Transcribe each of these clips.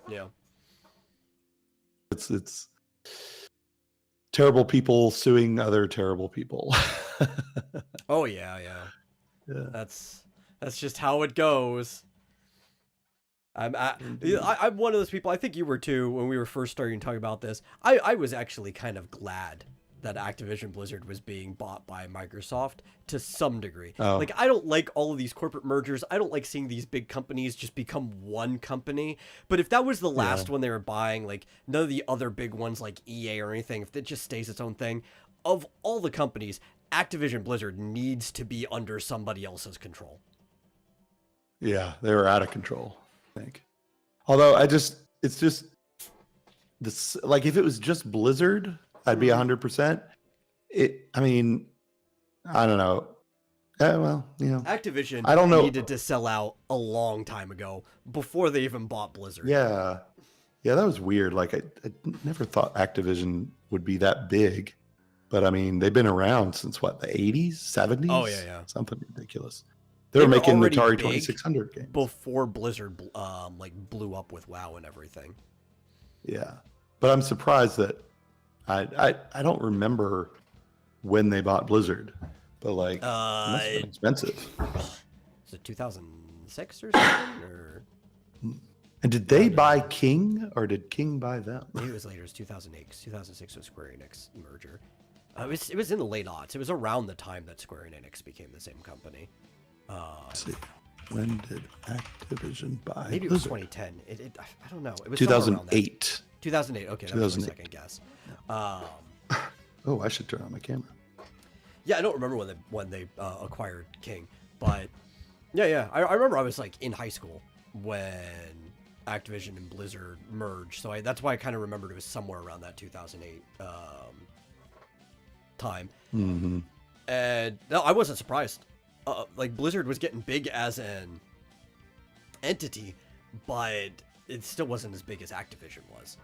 Yeah. It's terrible people suing other terrible people. Oh yeah. Yeah. That's just how it goes. Indeed. I'm one of those people. I think you were too when we were first starting to talk about this. I was actually kind of glad that Activision Blizzard was being bought by Microsoft to some degree. Oh. Like, I don't like all of these corporate mergers. I don't like seeing these big companies just become one company. But if that was the last one they were buying, like none of the other big ones like EA or anything, if it just stays its own thing, of all the companies, Activision Blizzard needs to be under somebody else's control. Yeah, they were out of control, I think. Although it's just this, like, if it was just Blizzard, I'd be 100%. I mean, I don't know. Well, you know, Activision I don't know. Needed to sell out a long time ago before they even bought Blizzard. Yeah, that was weird. Like, I never thought Activision would be that big, but I mean, they've been around since what, the 80s, 70s? Oh yeah, something ridiculous. They were making the Atari 2600 games before Blizzard like blew up with WoW and everything. Yeah, but I'm surprised that I don't remember when they bought Blizzard, but like it must have been expensive. Is it 2006 or something? Or and did they buy King, or did King buy them? Maybe it was later. It was 2008. 2006 was Square Enix merger. It was in the late aughts. It was around the time that Square Enix became the same company. Let's see. When did Activision buy Maybe it was 2010. I don't know. It was 2008. 2008. Okay, that was my second guess. Oh, I should turn on my camera. Yeah, I don't remember when they acquired King, but yeah. I remember I was like in high school when Activision and Blizzard merged, so that's why I kind of remembered it was somewhere around that 2008 time. Mm-hmm. And no, I wasn't surprised. Like, Blizzard was getting big as an entity, but it still wasn't as big as Activision was.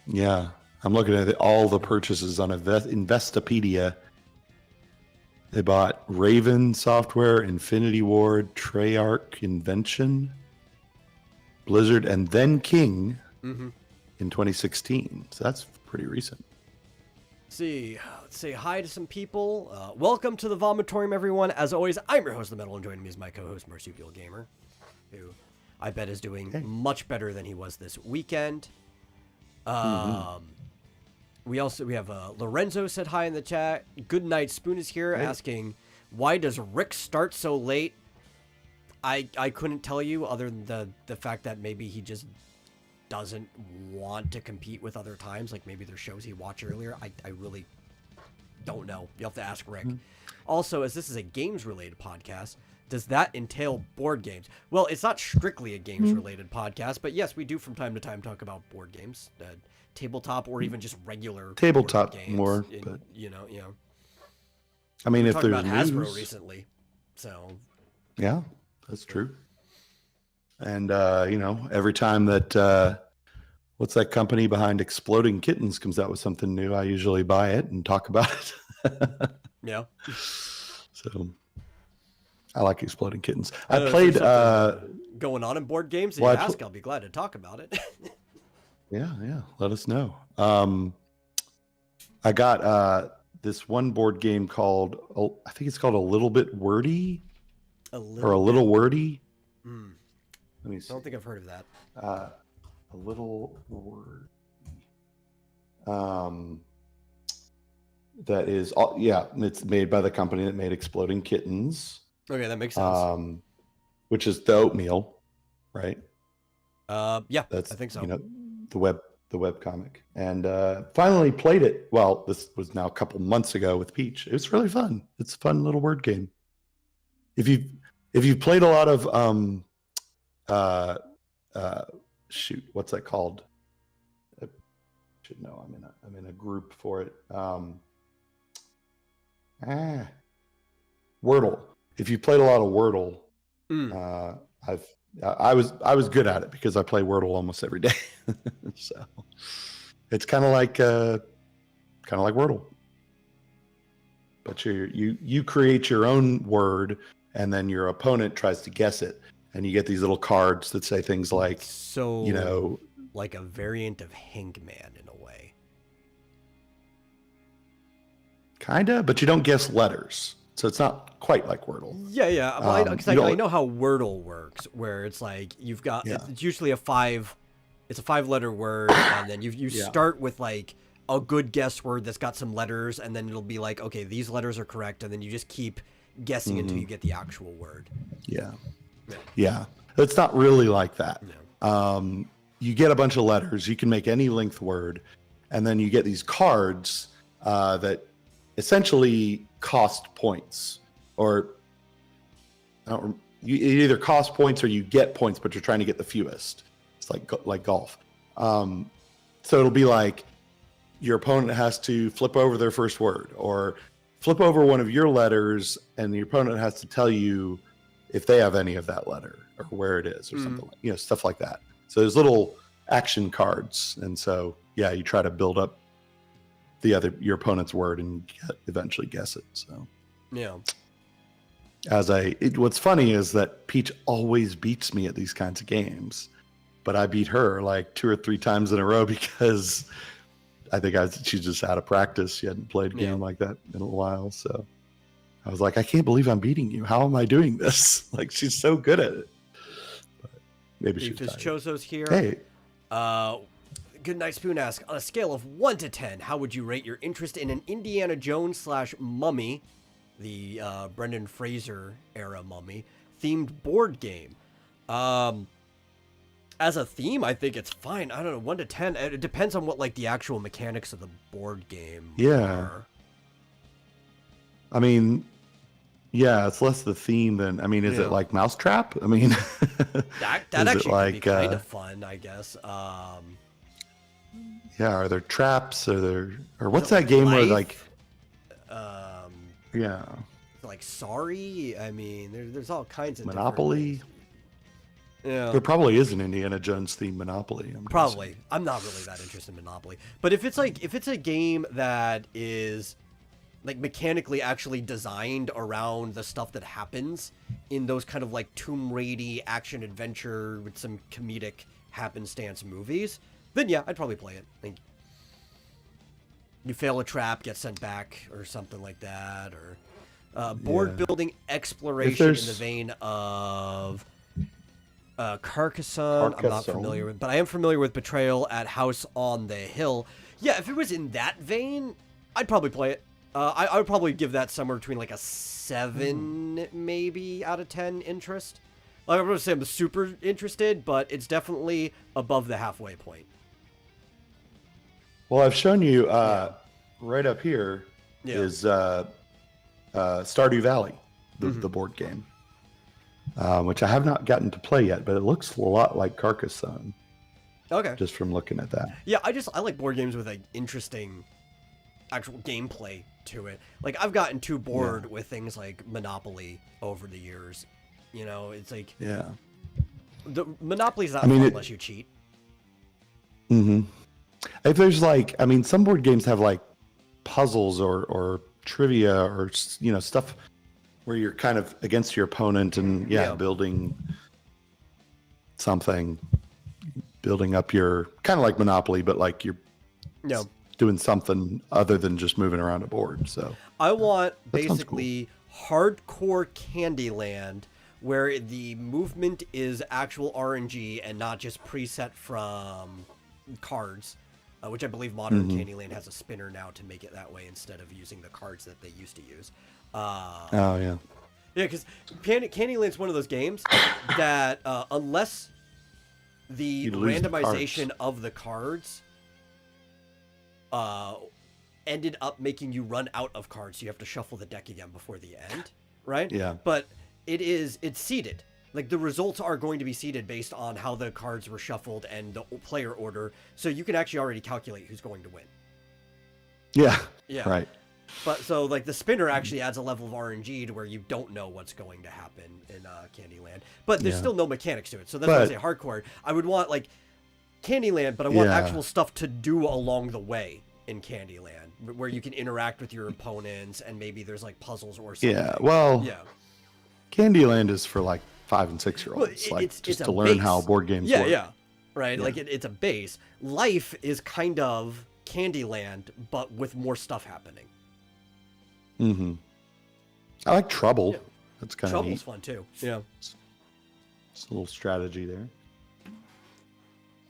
Yeah, I'm looking at all the purchases on Investopedia. They bought Raven Software, Infinity Ward, Treyarch Invention, Blizzard, and then King in 2016. So that's pretty recent. Let's say hi to some people. Welcome to the Vomitorium, everyone. As always, I'm your host, The Metal, and joining me is my co-host, Marsupial Gamer, who I bet is doing much better than he was this weekend. We have Lorenzo said hi in the chat. Good Night Spoon is here asking, why does Rick start so late? I couldn't tell you, other than the fact that maybe he just doesn't want to compete with other times. Like, maybe there's shows he watched earlier. I really don't know. You'll have to ask Rick. Also, as this is a games-related podcast, does that entail board games? Well, it's not strictly a games-related podcast, but yes, we do from time to time talk about board games, tabletop, or even just regular tabletop games. More. But you know. I mean, if there's about Hasbro recently, so yeah, that's true. And every time that what's that company behind Exploding Kittens comes out with something new, I usually buy it and talk about it. Yeah. So I like Exploding Kittens. I played going on in board games. If you ask, I'll be glad to talk about it. Yeah. Let us know. I got this one board game called, I think it's called A Little Bit Wordy. A Little Wordy. Let me see. I don't think I've heard of that. A Little Wordy. That is, it's made by the company that made Exploding Kittens. Okay, that makes sense. Which is the Oatmeal, right? Yeah, I think so. The web comic, and finally played it. Well, this was now a couple months ago with Peach. It was really fun. It's a fun little word game. If you've played a lot of shoot, what's that called? I should know. I'm in a group for it. Wordle. If you played a lot of Wordle, I was good at it because I play Wordle almost every day. So it's kind of like Wordle, but you create your own word, and then your opponent tries to guess it, and you get these little cards that say things like, like a variant of Hangman in a way. Kinda, but you don't guess letters, so it's not quite like Wordle. Yeah. Well, because I know how Wordle works, where it's like you've got it's usually it's a 5-letter word, and then you start with like a good guess word that's got some letters, and then it'll be like, okay, these letters are correct, and then you just keep guessing until you get the actual word. Yeah. It's not really like that. You get a bunch of letters. You can make any length word, and then you get these cards that essentially cost points, or you either cost points or you get points, but you're trying to get the fewest. It's like golf. So it'll be like your opponent has to flip over their first word, or flip over one of your letters, and your opponent has to tell you if they have any of that letter or where it is, or something like, stuff like that. So there's little action cards, and so you try to build up your opponent's word and eventually guess it. So what's funny is that Peach always beats me at these kinds of games, but I beat her like 2 or 3 times in a row because I think she's just out of practice. She hadn't played a game like that in a while. So I was like, I can't believe I'm beating you. How am I doing this? Like, she's so good at it. But maybe she's Chozo's here. Hey. Good Night Spoon asks, on a scale of 1 to 10, how would you rate your interest in an Indiana Jones / Mummy, the Brendan Fraser era Mummy, themed board game? As a theme, I think it's fine. I don't know, 1 to 10. It depends on what like the actual mechanics of the board game are. I mean, it's less the theme than, is it like Mousetrap? I mean, that actually could be kind of fun, I guess. Are there traps? Or what's that game where like, like Sorry? I mean, there's all kinds of Monopoly. Yeah, there probably is an Indiana Jones themed Monopoly. Probably. I'm not really that interested in Monopoly, but if it's a game that is like mechanically actually designed around the stuff that happens in those kind of like Tomb Raider action adventure with some comedic happenstance movies, then I'd probably play it. Like, you fail a trap, get sent back, or something like that, or board building exploration in the vein of Carcassonne. I'm not familiar with, but I am familiar with Betrayal at House on the Hill. Yeah, if it was in that vein, I'd probably play it. I would probably give that somewhere between like a 7 maybe out of 10 interest. Like, I'm going to say I'm super interested, but it's definitely above the halfway point. Well, I've shown you right up here is Stardew Valley, the board game, which I have not gotten to play yet, but it looks a lot like Carcassonne. Okay. Just from looking at that. Yeah, I like board games with like interesting actual gameplay to it. Like, I've gotten too bored with things like Monopoly over the years. You know, it's like the Monopoly's not fun unless you cheat. If there's like, some board games have like puzzles or trivia or stuff where you're kind of against your opponent and building something, building up your kind of like Monopoly, but like you're doing something other than just moving around a board. So I want basically hardcore Candyland, where the movement is actual RNG and not just preset from cards, which I believe modern Candyland has a spinner now to make it that way instead of using the cards that they used to use. Yeah, because Candyland's one of those games that unless the randomization of the cards ended up making you run out of cards, so you have to shuffle the deck again before the end, right? Yeah. But it's seeded. Like, the results are going to be seeded based on how the cards were shuffled and the player order, so you can actually already calculate who's going to win. Yeah. Right. But so, like, the spinner actually adds a level of RNG to where you don't know what's going to happen in Candyland. But there's still no mechanics to it, so that's why I say hardcore. I would want, like, Candyland, but I want actual stuff to do along the way in Candyland, where you can interact with your opponents, and maybe there's, like, puzzles or something. Yeah, well, Candyland is for, like, 5 and 6 year olds, it's to learn how board games work. right? Yeah. Like it's a base. Life is kind of Candyland, but with more stuff happening. Mm-hmm. I like Trouble. Yeah. That's kind of Trouble's neat. fun too. Yeah. It's a little strategy there.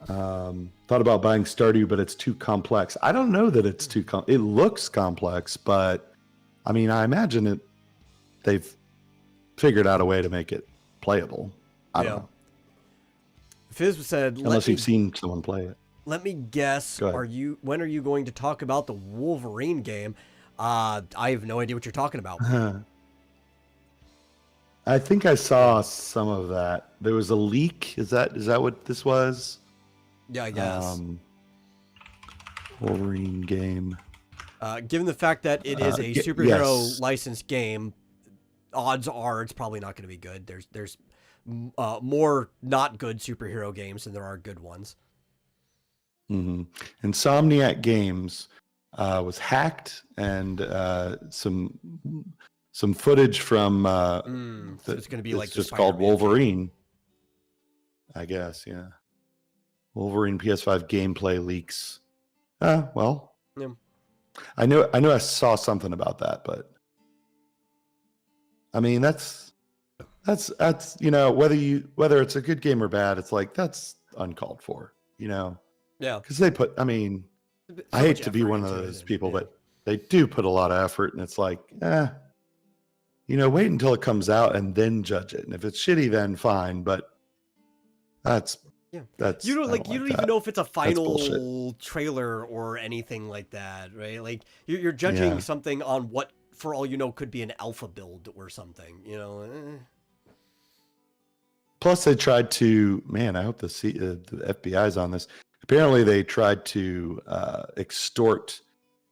Thought about buying Stardew, but it's too complex. I don't know that it's too it looks complex, but I mean, I imagine they've figured out a way to make it playable. I don't know. Fizz said, Unless you've seen someone play it. Let me guess. Go ahead. When are you going to talk about the Wolverine game? I have no idea what you're talking about. I think I saw some of that. There was a leak. Is that what this was? Yeah, I guess. Wolverine game. Given the fact that it is a superhero yes. licensed game, odds are it's probably not going to be good. There's more not good superhero games than there are good ones. Mm-hmm. Insomniac Games was hacked, and some footage from so it's going to be like it's just called Spider-Man Wolverine. game. I guess, yeah. Wolverine PS5 gameplay leaks. Well, Yeah. I know I saw something about that, but I mean that's whether it's a good game or bad, it's like that's uncalled for, Yeah. because they put. I mean, So I hate much to be effort one of into it, those and- people, yeah. but they do put a lot of effort, and it's like, wait until it comes out and then judge it. And if it's shitty, then fine. But that's Yeah. that's You don't I like you don't that. even know if it's a final bullshit. trailer or anything like that, right? Like you're judging Yeah. something on what, for all you know, could be an alpha build or something. Plus, they tried to. Man, I hope the FBI's on this. Apparently, they tried to extort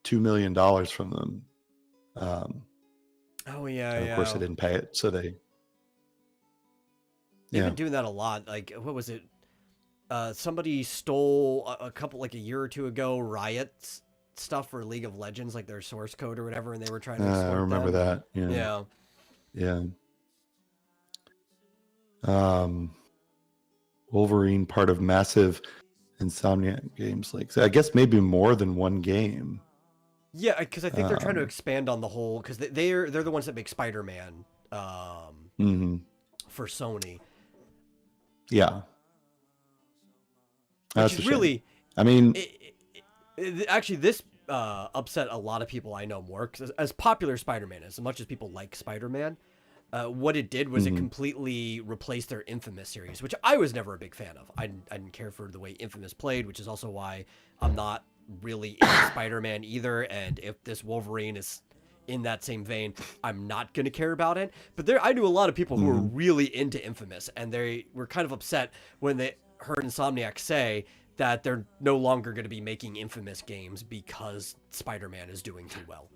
$2 million from them. Oh yeah, and yeah. of course, they didn't pay it, so they. They've Yeah. been doing that a lot. Like, what was it? Somebody stole a couple, like a year or two ago, Riot stuff for League of Legends, like their source code or whatever, and they were trying to extort I remember them. that. Yeah. Wolverine, part of massive Insomniac Games. Like, I guess maybe more than one game. Yeah, because I think they're trying to Um, expand on the whole, because they're the ones that make Spider-Man mhm. for Sony. Yeah. Which That's is a shame. really, I mean, actually, this upset a lot of people I know more, because as popular Spider-Man is, as much as people like Spider-Man, what it did was it completely replaced their Infamous series, which I was never a big fan of. I didn't care for the way Infamous played, which is also why I'm not really into Spider-Man either. And if this Wolverine is in that same vein, I'm not going to care about it. But I knew a lot of people who were really into Infamous, and they were kind of upset when they heard Insomniac say that they're no longer going to be making Infamous games because Spider-Man is doing too well.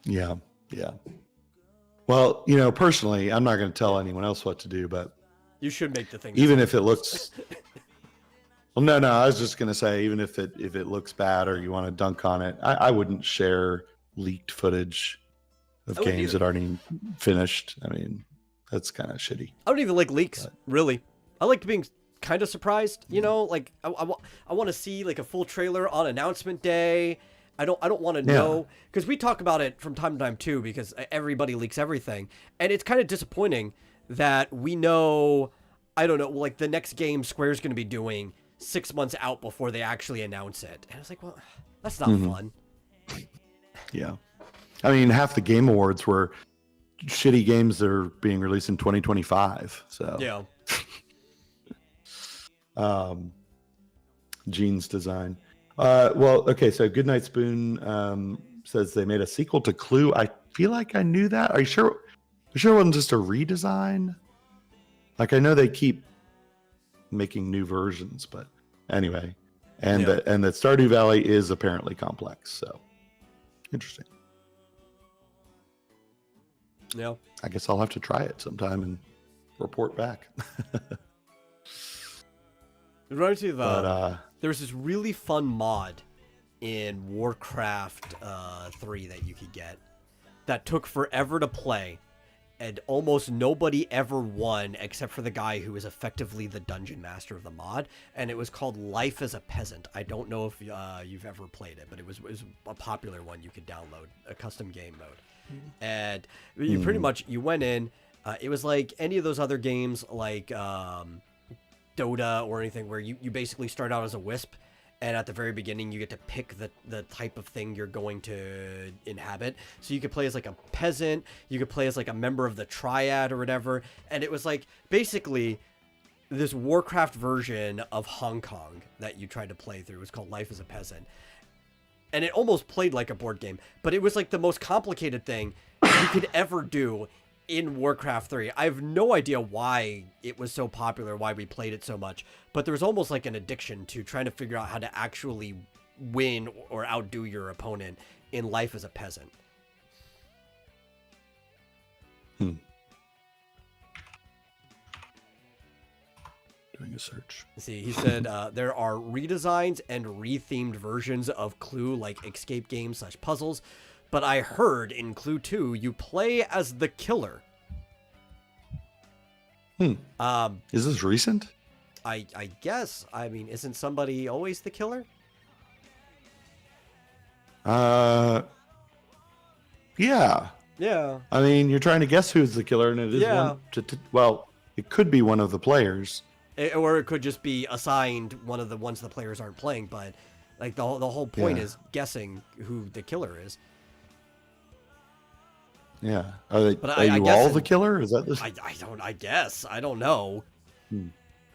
yeah. Well, personally, I'm not going to tell anyone else what to do, but You should make the thing. even if it looks, well, no, I was just going to say, even if it looks bad or you want to dunk on it, I wouldn't share leaked footage of I wouldn't games either. that aren't even finished. I mean, that's kind of shitty. I don't even like leaks, really. I like being kind of surprised, like I want to see like a full trailer on announcement day. I don't want to know, because we talk about it from time to time too, because everybody leaks everything, and it's kind of disappointing that we know, I don't know, like the next game Square's going to be doing 6 months out before they actually announce it, and it's like, well, that's not fun. Yeah. I mean, half the Game Awards were shitty games that are being released in 2025. So Yeah. Gene's design. Well, okay, so Goodnight Spoon says they made a sequel to Clue. I feel like I knew that. Are you sure? You sure it wasn't just a redesign? Like, I know they keep making new versions, but anyway. And Yeah. that Stardew Valley is apparently complex. So interesting. Yeah. I guess I'll have to try it sometime and report back. It reminds me of But there was this really fun mod in Warcraft 3 that you could get that took forever to play, and almost nobody ever won except for the guy who was effectively the dungeon master of the mod, and it was called Life as a Peasant. I don't know if you've ever played it, but it was a popular one you could download, a custom game mode. And you pretty much, you went in, it was like any of those other games like Dota or anything where you basically start out as a wisp, and at the very beginning you get to pick the type of thing you're going to inhabit. So you could play as like a peasant, you could play as like a member of the triad or whatever, and it was like basically this Warcraft version of Hong Kong that you tried to play through. It was called Life as a Peasant, and it almost played like a board game, but it was like the most complicated thing you could ever do in Warcraft 3. I have no idea why it was so popular, why we played it so much, but there was almost like an addiction to trying to figure out how to actually win or outdo your opponent in Life as a Peasant. Doing a search. See, he said there are redesigns and rethemed versions of Clue, like escape games / puzzles. But I heard in Clue 2, you play as the killer. Is this recent? I guess. I mean, isn't somebody always the killer? Yeah. Yeah. I mean, you're trying to guess who's the killer, and it is Yeah. well, it could be one of the players. Or it could just be assigned one of the ones the players aren't playing, but like the whole point is guessing who the killer is. Yeah. Are I you guess all the killer? Is that this? I guess. I don't know.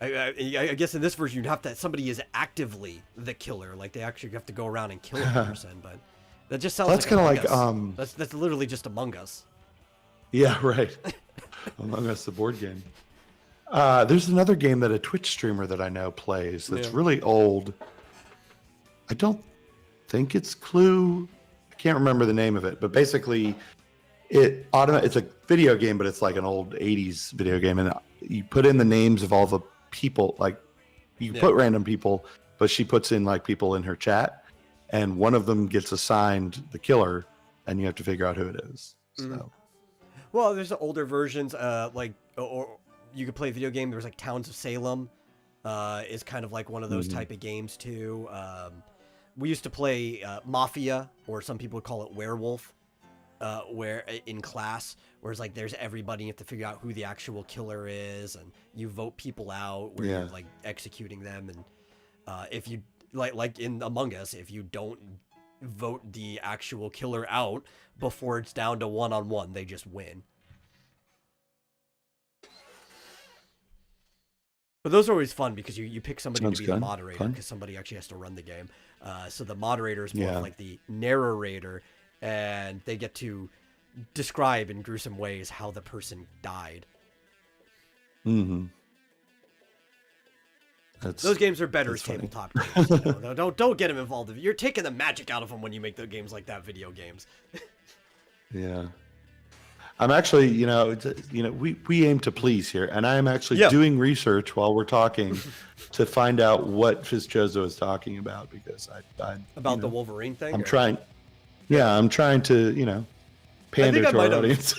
I guess in this version you'd have to, somebody is actively the killer, like they actually have to go around and kill a person, but that just sounds That's like kind of Among like Us. That's literally just Among Us. Yeah, right. Among Us, the board game. There's another game that a Twitch streamer that I know plays that's really old. I don't think it's Clue. I can't remember the name of it, but basically it's a video game, but it's like an old 80s video game, and you put in the names of all the people, like you put random people, but she puts in like people in her chat, and one of them gets assigned the killer, and you have to figure out who it is. So Well, there's the older versions, like, or you could play a video game. There was like Towns of Salem, is kind of like one of those type of games too. We used to play Mafia, or some people would call it Werewolf, where in class, where it's like there's everybody, you have to figure out who the actual killer is, and you vote people out where you're like executing them, and if you like in Among Us, if you don't vote the actual killer out before it's down to 1-on-1, they just win. But those are always fun because you pick somebody to be the moderator, because somebody actually has to run the game. So the moderator is more like the narrator, and they get to describe in gruesome ways how the person died. Those games are better as tabletop games. Don't get them involved. You're taking the magic out of them when you make the games like that, video games. Yeah. I'm actually, we aim to please here, and I'm actually doing research while we're talking to find out what Fizchozo is talking about, because I about the Wolverine thing. I'm trying to, pander to our audience.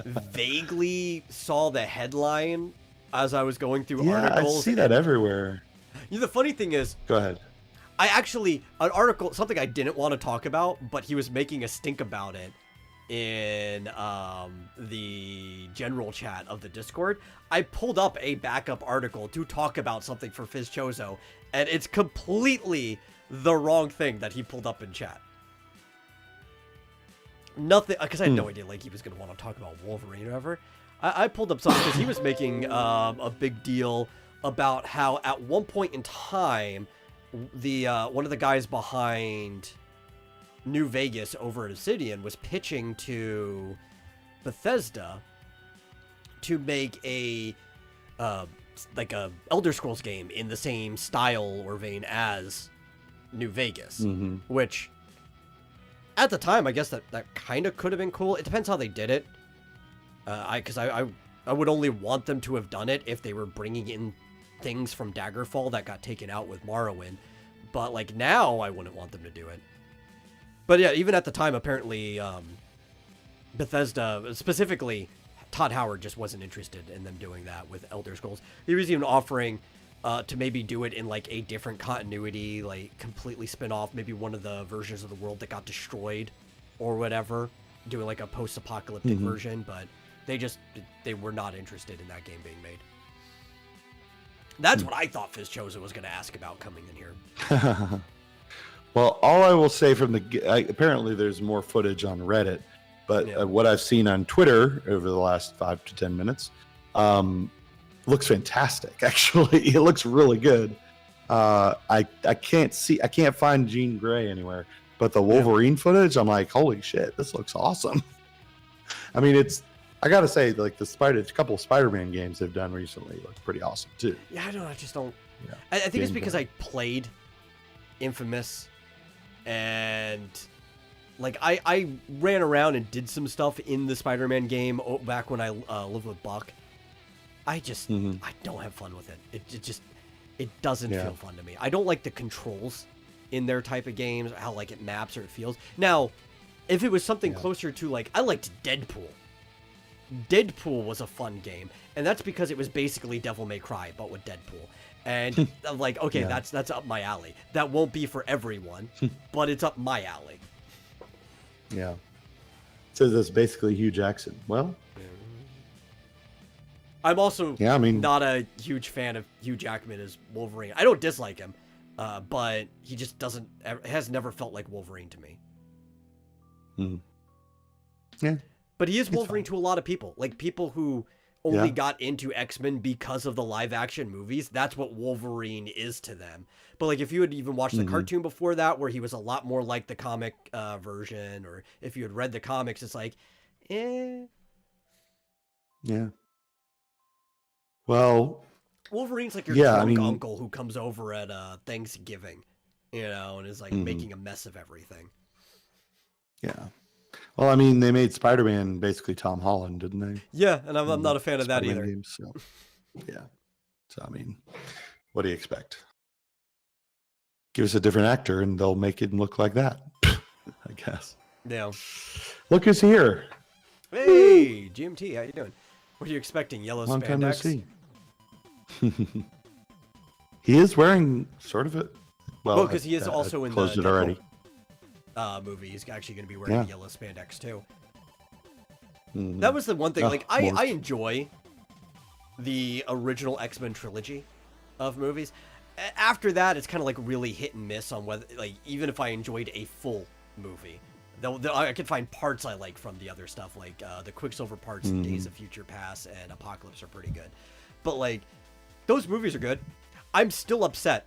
Vaguely saw the headline as I was going through I articles. see that everywhere. The funny thing is, go ahead. I actually, an article, something I didn't want to talk about, but he was making a stink about it in the general chat of the Discord. I pulled up a backup article to talk about something for Fizchozo, and it's completely the wrong thing that he pulled up in chat. Nothing, because I had no idea like he was going to want to talk about Wolverine or whatever. I pulled up something because he was making a big deal about how at one point in time, the one of the guys behind New Vegas over at Obsidian was pitching to Bethesda to make a like a Elder Scrolls game in the same style or vein as New Vegas, which at the time I guess that kind of could have been cool. It depends how they did it. Because I would only want them to have done it if they were bringing in things from Daggerfall that got taken out with Morrowind. But like now, I wouldn't want them to do it. But yeah, even at the time, apparently, Bethesda specifically Todd Howard just wasn't interested in them doing that with Elder Scrolls. He was even offering to maybe do it in like a different continuity, like completely spin off maybe one of the versions of the world that got destroyed or whatever, doing like a post-apocalyptic version, but they were not interested in that game being made. That's what I thought Fizchosa was going to ask about coming in here. Well, all I will say from apparently there's more footage on Reddit, but what I've seen on Twitter over the last 5 to 10 minutes looks fantastic. Actually, it looks really good. I can't find Jean Grey anywhere, but the Wolverine footage, I'm like, holy shit, this looks awesome. I mean, I gotta say, like a couple of Spider-Man games they've done recently look pretty awesome too. Yeah, I don't know. I just don't. Yeah. I think it's because I played Infamous, and like I ran around and did some stuff in the Spider-Man game back when I lived with Buck. I just I don't have fun with it. It doesn't feel fun to me. I don't like the controls in their type of games, how like it maps or it feels. Now, if it was something closer to like, I liked Deadpool. Deadpool was a fun game, and that's because it was basically Devil May Cry but with Deadpool. And I'm like, okay, that's up my alley. That won't be for everyone, but it's up my alley. Yeah. So that's basically Hugh Jackson. Well, I'm also not a huge fan of Hugh Jackman as Wolverine. I don't dislike him, but he just has never felt like Wolverine to me. Yeah. But he is Wolverine to a lot of people. Like, people who only got into X-Men because of the live-action movies, that's what Wolverine is to them. But, like, if you had even watched the cartoon before that, where he was a lot more like the comic version, or if you had read the comics, it's like, eh. Yeah. Well... Wolverine's like your drunk uncle who comes over at Thanksgiving, and is, like, making a mess of everything. Yeah. Well, I mean, they made Spider-Man basically Tom Holland, didn't they? Yeah, and I'm not a fan of that either. Games, so. Yeah. So, I mean, what do you expect? Give us a different actor and they'll make it look like that, I guess. Yeah. Look who's here. Hey, GMT, how you doing? What are you expecting, yellow Long time no spandex? see. He is wearing sort of it. Well, because he is also in the closed it already. Movie. He's actually going to be wearing yellow spandex too. Mm-hmm. That was the one thing. Like, I enjoy the original X-Men trilogy of movies. After that, it's kind of like really hit and miss on whether, like, even if I enjoyed a full movie, I could find parts I like from the other stuff, like the Quicksilver parts in Days of Future Past and Apocalypse are pretty good. But like, those movies are good. I'm still upset,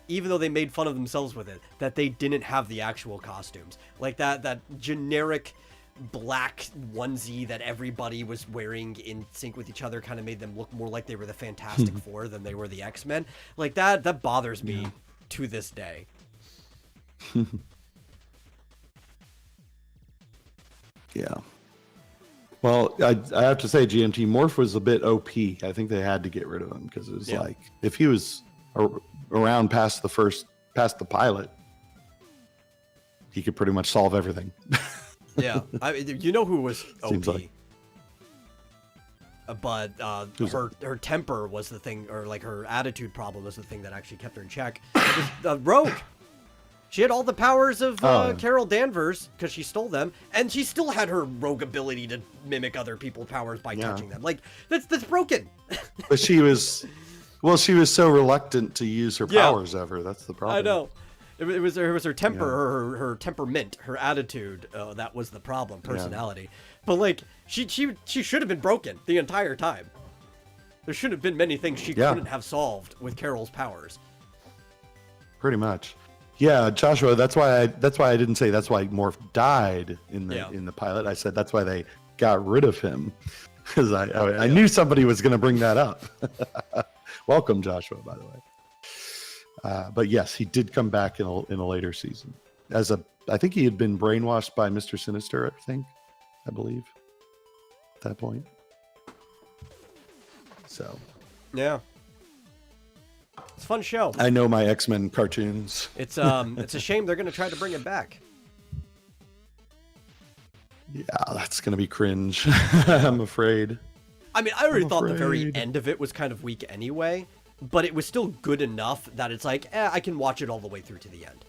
even though they made fun of themselves with it, that they didn't have the actual costumes. Like that generic black onesie that everybody was wearing in sync with each other kind of made them look more like they were the Fantastic Four than they were the X-Men. Like that bothers me to this day. Yeah. Well, I have to say, GMT Morph was a bit OP. I think they had to get rid of him because it was like, if he was around past the pilot, he could pretty much solve everything. Yeah, you know who was OP? Seems like. But her temper was the thing, or like her attitude problem was the thing that actually kept her in check. Rogue. She had all the powers of Carol Danvers because she stole them, and she still had her rogue ability to mimic other people's powers by touching them. Like, that's broken. But she was so reluctant to use her powers ever. That's the problem. I know. It was her temper, her temperament, her attitude. That was the problem, personality. Yeah. But like, she should have been broken the entire time. There should have been many things she couldn't have solved with Carol's powers. Pretty much. Yeah, Joshua. That's why I didn't say that's why Morph died in the pilot. I said that's why they got rid of him, because I knew somebody was going to bring that up. Welcome, Joshua, by the way. But yes, he did come back in a later season. I think he had been brainwashed by Mr. Sinister. I believe, at that point. So. Yeah. It's a fun show. I know my X-Men cartoons. It's a shame they're going to try to bring it back. Yeah, that's gonna be cringe. I'm afraid. I mean, I already I'm thought the very afraid. end of it was kind of weak anyway, but it was still good enough that it's like, I can watch it all the way through to the end.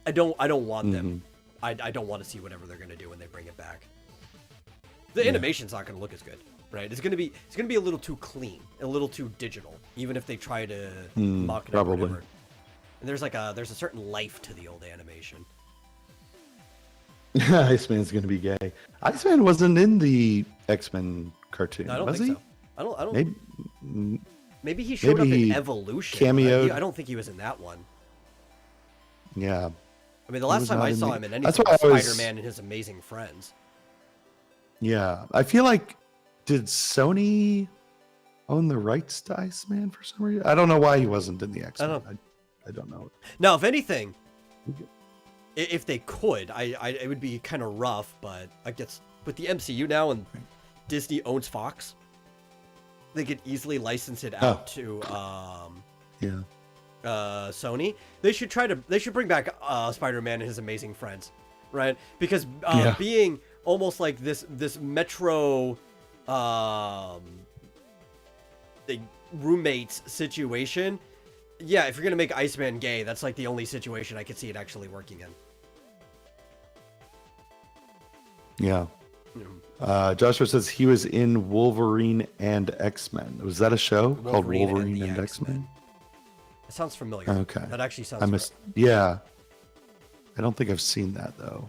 I don't want them. I don't want to see whatever they're gonna do when they bring it back. The animation's not gonna look as good, right? It's gonna be a little too clean, a little too digital, even if they try to mock it or probably. whatever. And there's a certain life to the old animation. Iceman's gonna be gay. Iceman wasn't in the X-Men cartoon, No, I don't was think he? so. I don't. Maybe. Maybe he showed maybe up he in Evolution. cameoed. I don't think he was in that one. Yeah. I mean, the He last was time not I in saw the- him in That's anything why was I was- Spider-Man and His Amazing Friends. Yeah. I feel like did Sony own the rights to Iceman for some reason? I don't know why he wasn't in the X-Men. don't I don't know. Now, if anything, if they could, it would be kind of rough, but I guess with the MCU now and Disney owns Fox, they could easily license it out to Yeah. Sony. They should bring back Spider-Man and His Amazing Friends, right? Because being almost like this Metro the roommates situation. Yeah, if you're gonna make Iceman gay, that's like the only situation I could see it actually working in. Yeah. Joshua says he was in Wolverine and X-Men. Was that a show called Wolverine and X-Men? It sounds familiar. Okay. That actually sounds. I missed. Yeah. I don't think I've seen that though.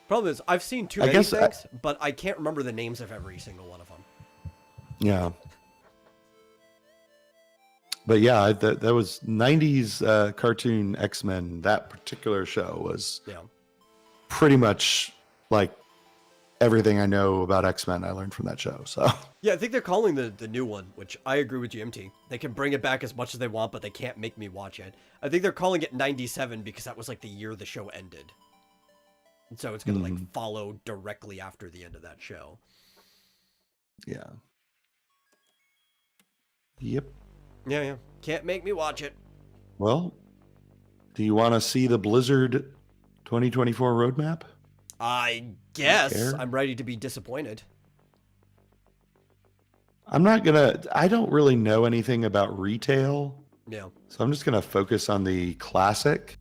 Problem is, I've seen too many things, but I can't remember the names of every single one of them. Yeah. But yeah, that was 90s cartoon X-Men. That particular show was pretty much like everything I know about X-Men I learned from that show. So yeah, I think they're calling the new one, which I agree with GMT. They can bring it back as much as they want, but they can't make me watch it. I think they're calling it 97 because that was like the year the show ended. And so it's going to like follow directly after the end of that show. Yeah. Yep. Yeah. Can't make me watch it. Well, do you want to see the Blizzard 2024 roadmap? I guess I'm ready to be disappointed. I don't really know anything about retail. Yeah. So I'm just going to focus on the classic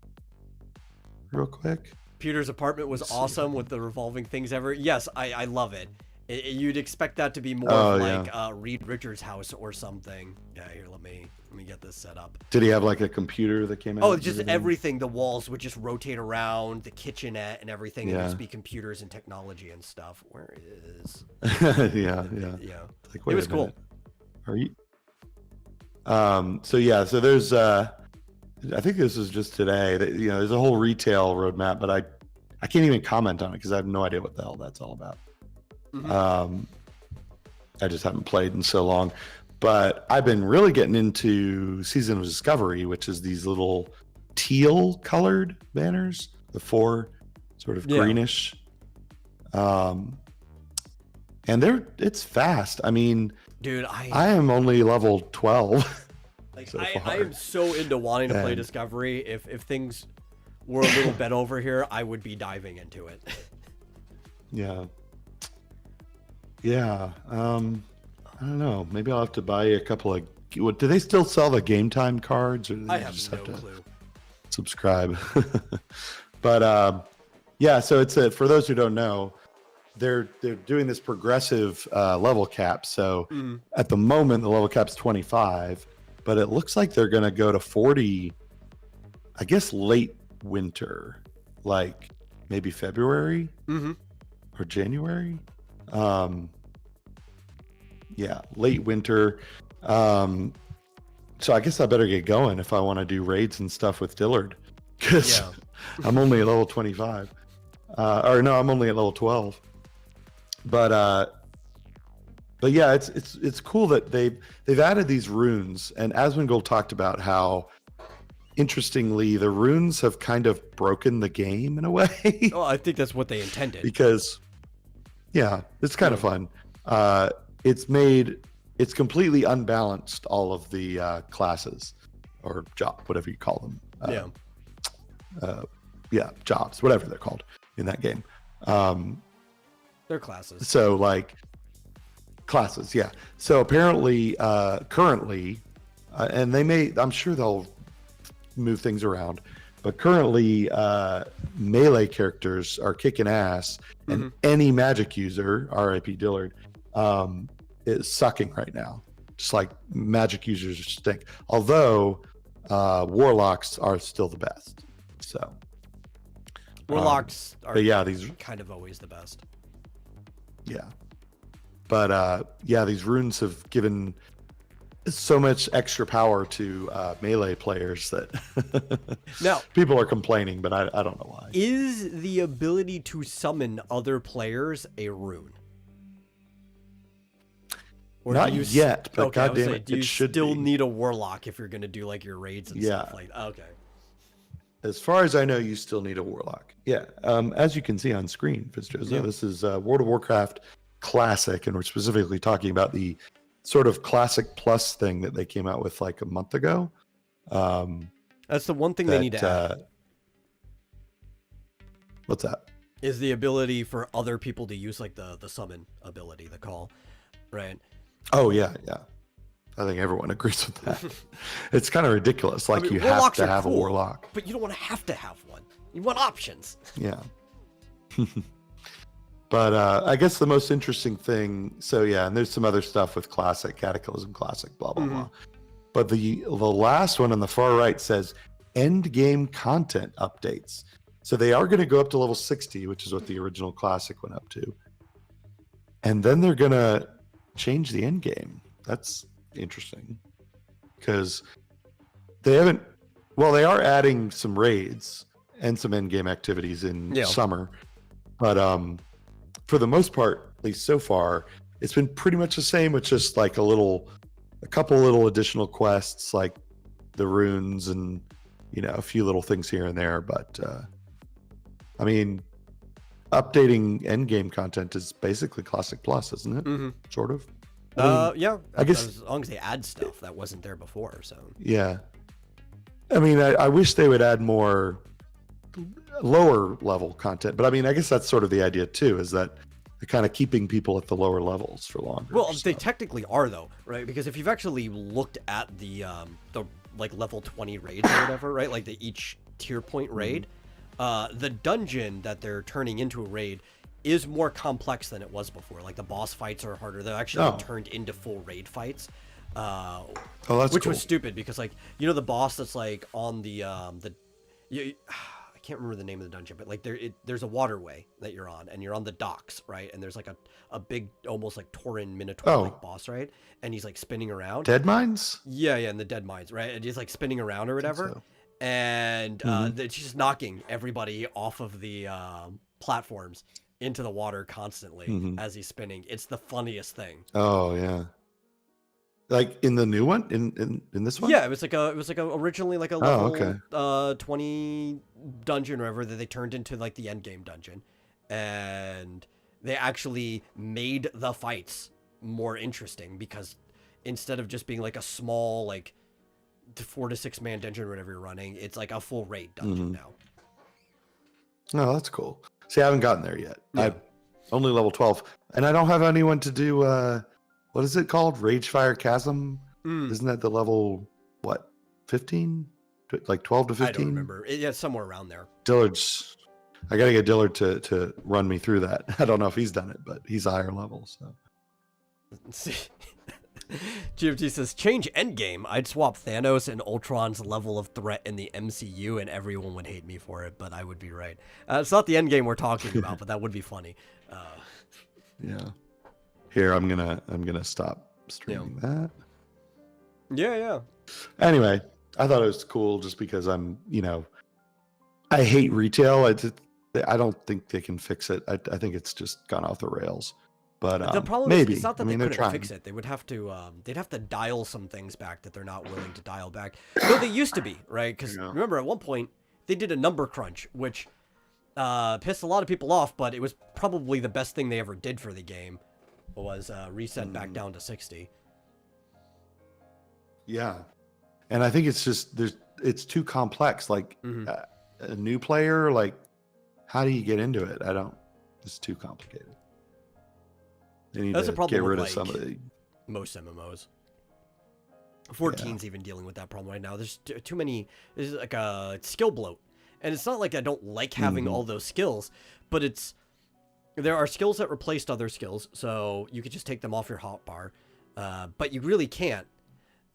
real quick. Peter's apartment was awesome with the revolving things ever. Yes, I love it. You'd expect that to be more like Reed Richards' house or something. Yeah, here, let me get this set up. Did he have like a computer that came out? Oh, just everything. The walls would just rotate around, the kitchenette and everything. It would just be computers and technology and stuff. Where is? yeah. Like, it was cool. Are you? So there's I think this is just today. There's a whole retail roadmap, but I can't even comment on it because I have no idea what the hell that's all about. I just haven't played in so long, but I've been really getting into Season of Discovery, which is these little teal colored banners, the 4 sort of greenish. And it's fast. I mean, dude, I am only level 12. Like so I am so into wanting to play Discovery. If things were a little bit over here, I would be diving into it. Yeah. I don't know. Maybe I'll have to buy a couple of. Do they still sell the game time cards, or do they I have just no have to clue. subscribe? But so it's for those who don't know, they're doing this progressive level cap. So at the moment, the level cap's 25, but it looks like they're going to go to 40. I guess late winter, like maybe February or January. Late winter. So I guess I better get going if I want to do raids and stuff with Dillard, because I'm only at level 25. I'm only at level 12. But yeah, it's cool that they've added these runes, and Asmongold talked about how, interestingly, the runes have kind of broken the game in a way. Oh, I think that's what they intended. Because it's kind of fun. It's completely unbalanced, all of the classes or job, whatever you call them. Jobs, whatever they're called in that game. They're classes. So like classes, yeah. So apparently, currently, and I'm sure they'll move things around, but currently, melee characters are kicking ass, and any magic user, R.I.P. Dillard, is sucking right now. Just like magic users stink. Although warlocks are still the best. So Warlocks are these kind of always the best. Yeah. But these runes have given so much extra power to melee players that now people are complaining, but I don't know why. Is the ability to summon other players a rune? Or Not yet, but okay, goddamn it, do you it should still be. need a warlock if you're going to do like your raids and stuff like that? Okay. As far as I know, you still need a warlock. Yeah. As you can see on screen, Fitzgerald, this is World of Warcraft Classic, and we're specifically talking about the sort of Classic Plus thing that they came out with like a month ago. That's the one thing they need to add. What's that? Is the ability for other people to use like the summon ability, the call, right? Oh yeah. I think everyone agrees with that. It's kind of ridiculous. Like, you have warlocks to are have a cool, warlock. but you don't want to have one. You want options. Yeah. But I guess the most interesting thing, and there's some other stuff with Classic, Cataclysm Classic, blah, blah, blah. But the last one on the far right says end game content updates. So they are going to go up to level 60, which is what the original Classic went up to. And then they're going to change the end game. That's interesting. Because they are adding some raids and some end game activities in summer. But for the most part, at least so far, it's been pretty much the same with just like a couple little additional quests, like the runes and, a few little things here and there. But I mean, updating end game content is basically Classic Plus, isn't it? Sort of. I guess as long as they add stuff that wasn't there before. So yeah, I mean, I wish they would add more lower level content, but I mean, I guess that's sort of the idea too, is that they're kind of keeping people at the lower levels for longer. Well, they technically are though, right? Because if you've actually looked at the like level 20 raids or whatever, right? Like the each tier point raid, the dungeon that they're turning into a raid is more complex than it was before. Like the boss fights are harder. They're actually turned into full raid fights. Which was stupid because, like, the boss that's like on the I can't remember the name of the dungeon, but like there's a waterway that you're on, and you're on the docks, right? And there's like a big, almost like Tauren Minotaur like boss, right? And he's like spinning around. Dead Mines? Yeah, in the Dead Mines, right? And he's like spinning around or whatever. And she's just knocking everybody off of the platforms into the water constantly as he's spinning. It's the funniest thing. Oh yeah. Like in the new one, in this one? Yeah, it was like originally like a level 20 dungeon or whatever that they turned into like the end game dungeon, and they actually made the fights more interesting because instead of just being like a small like 4 to 6 man dungeon or whatever you're running, it's like a full raid dungeon now. Oh, that's cool. See, I haven't gotten there yet. I'm only level 12, and I don't have anyone to do. What is it called? Ragefire Chasm? Isn't that the level, 15? Like 12 to 15? I don't remember. Yeah, somewhere around there. Dillard's... I got to get Dillard to run me through that. I don't know if he's done it, but he's a higher level, so... GFT says, change endgame. I'd swap Thanos and Ultron's level of threat in the MCU, and everyone would hate me for it, but I would be right. It's not the endgame we're talking about, but that would be funny. Yeah. Here, I'm gonna stop streaming that. Yeah. Anyway, I thought it was cool just because I'm, I hate retail. I don't think they can fix it. I think it's just gone off the rails. But the problem maybe. is it's not that they they're couldn't trying. fix it. They would have to they'd have to dial some things back that they're not willing to dial back. Though they used to be, right? Because remember at one point they did a number crunch, which pissed a lot of people off, but it was probably the best thing they ever did for the game. Was reset back down to 60. Yeah, and I think it's just it's too complex. Like a new player, like how do you get into it? It's too complicated. They need That's to a problem get rid with, of some of the. most MMOs. 14's even dealing with that problem right now. There's too many. There's like a skill bloat, and it's not like I don't like having all those skills, but there are skills that replaced other skills, so you could just take them off your hotbar, but you really can't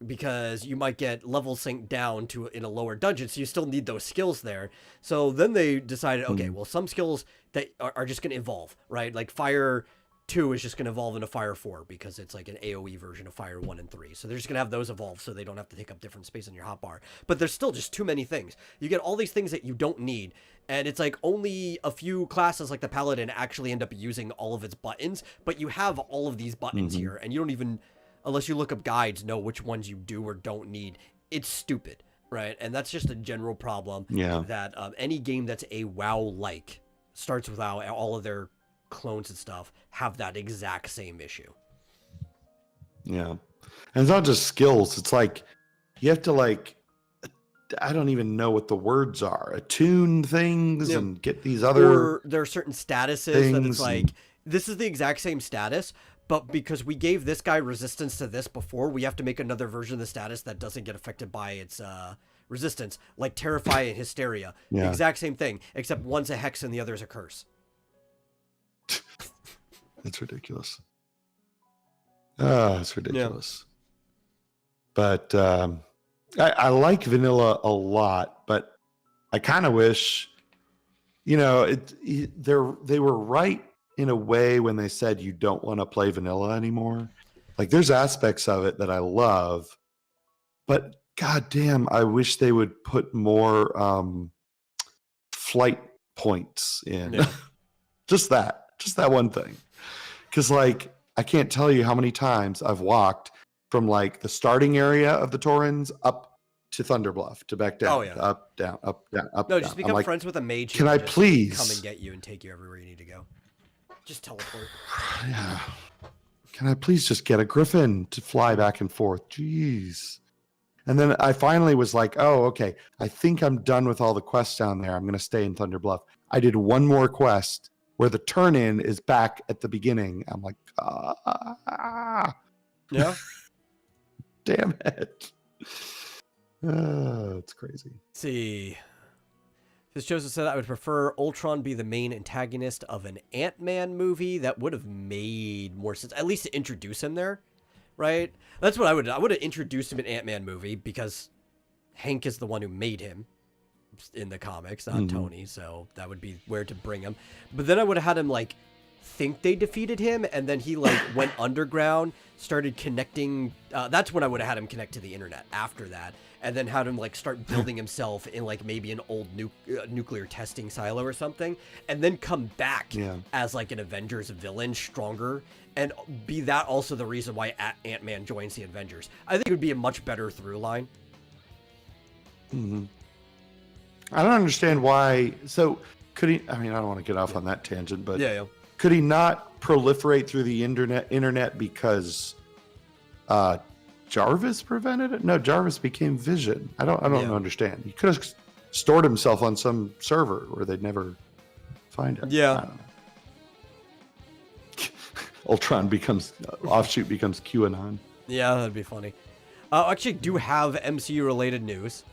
because you might get level synced down to in a lower dungeon, so you still need those skills there. So then they decided, okay, well, some skills that are just going to evolve, right? Like Fire 2 is just going to evolve into Fire 4 because it's like an AoE version of Fire 1 and 3. So they're just going to have those evolve so they don't have to take up different space on your hotbar. But there's still just too many things. You get all these things that you don't need, and it's like only a few classes like the Paladin actually end up using all of its buttons, but you have all of these buttons here, and you don't even, unless you look up guides, know which ones you do or don't need. It's stupid, right? And that's just a general problem that any game that's a WoW-like starts with WoW, all of their clones and stuff have that exact same issue. Yeah. And it's not just skills. It's like you have to I don't even know what the words are. Attune things and get these other. Or there are certain statuses that it's like, this is the exact same status, but because we gave this guy resistance to this before, we have to make another version of the status that doesn't get affected by its resistance, like Terrify and Hysteria. The exact same thing, except one's a hex and the other's a curse. It's ridiculous. It's ridiculous. But I like vanilla a lot, but I kind of wish, they were right in a way when they said you don't want to play vanilla anymore. Like there's aspects of it that I love, but goddamn, I wish they would put more flight points in. Yeah. Just that one thing. Because I can't tell you how many times I've walked from the starting area of the Torrens up to Thunderbluff to back down. Oh, yeah. Up, down, up, down, up, No, down. just become friends with a mage. Can I please come and get you and take you everywhere you need to go? Just teleport. Yeah. Can I please just get a griffin to fly back and forth? Jeez. And then I finally was like, oh, okay. I think I'm done with all the quests down there. I'm going to stay in Thunderbluff. I did one more quest where the turn-in is back at the beginning. I'm like, Yeah. Damn it. It's crazy. Let's see. This Joseph said, I would prefer Ultron be the main antagonist of an Ant-Man movie. That would have made more sense, at least to introduce him there, right? That's what I would have introduced him in Ant-Man movie because Hank is the one who made him in the comics, not Tony, so that would be where to bring him. But then I would have had him think they defeated him, and then he went underground, started connecting. That's when I would have had him connect to the internet after that, and then had him start building himself in maybe an old nuclear testing silo or something, and then come back as an Avengers villain, stronger, and be that also the reason why Ant-Man joins the Avengers. I think it would be a much better through line. I don't understand why. So could he? I mean, I don't want to get off on that tangent, but could he not proliferate through the internet because Jarvis prevented it? No, Jarvis became Vision. I don't understand. He could have stored himself on some server where they'd never find him. Yeah. I don't know. Ultron offshoot becomes QAnon. Yeah, that'd be funny. I actually do have MCU related news,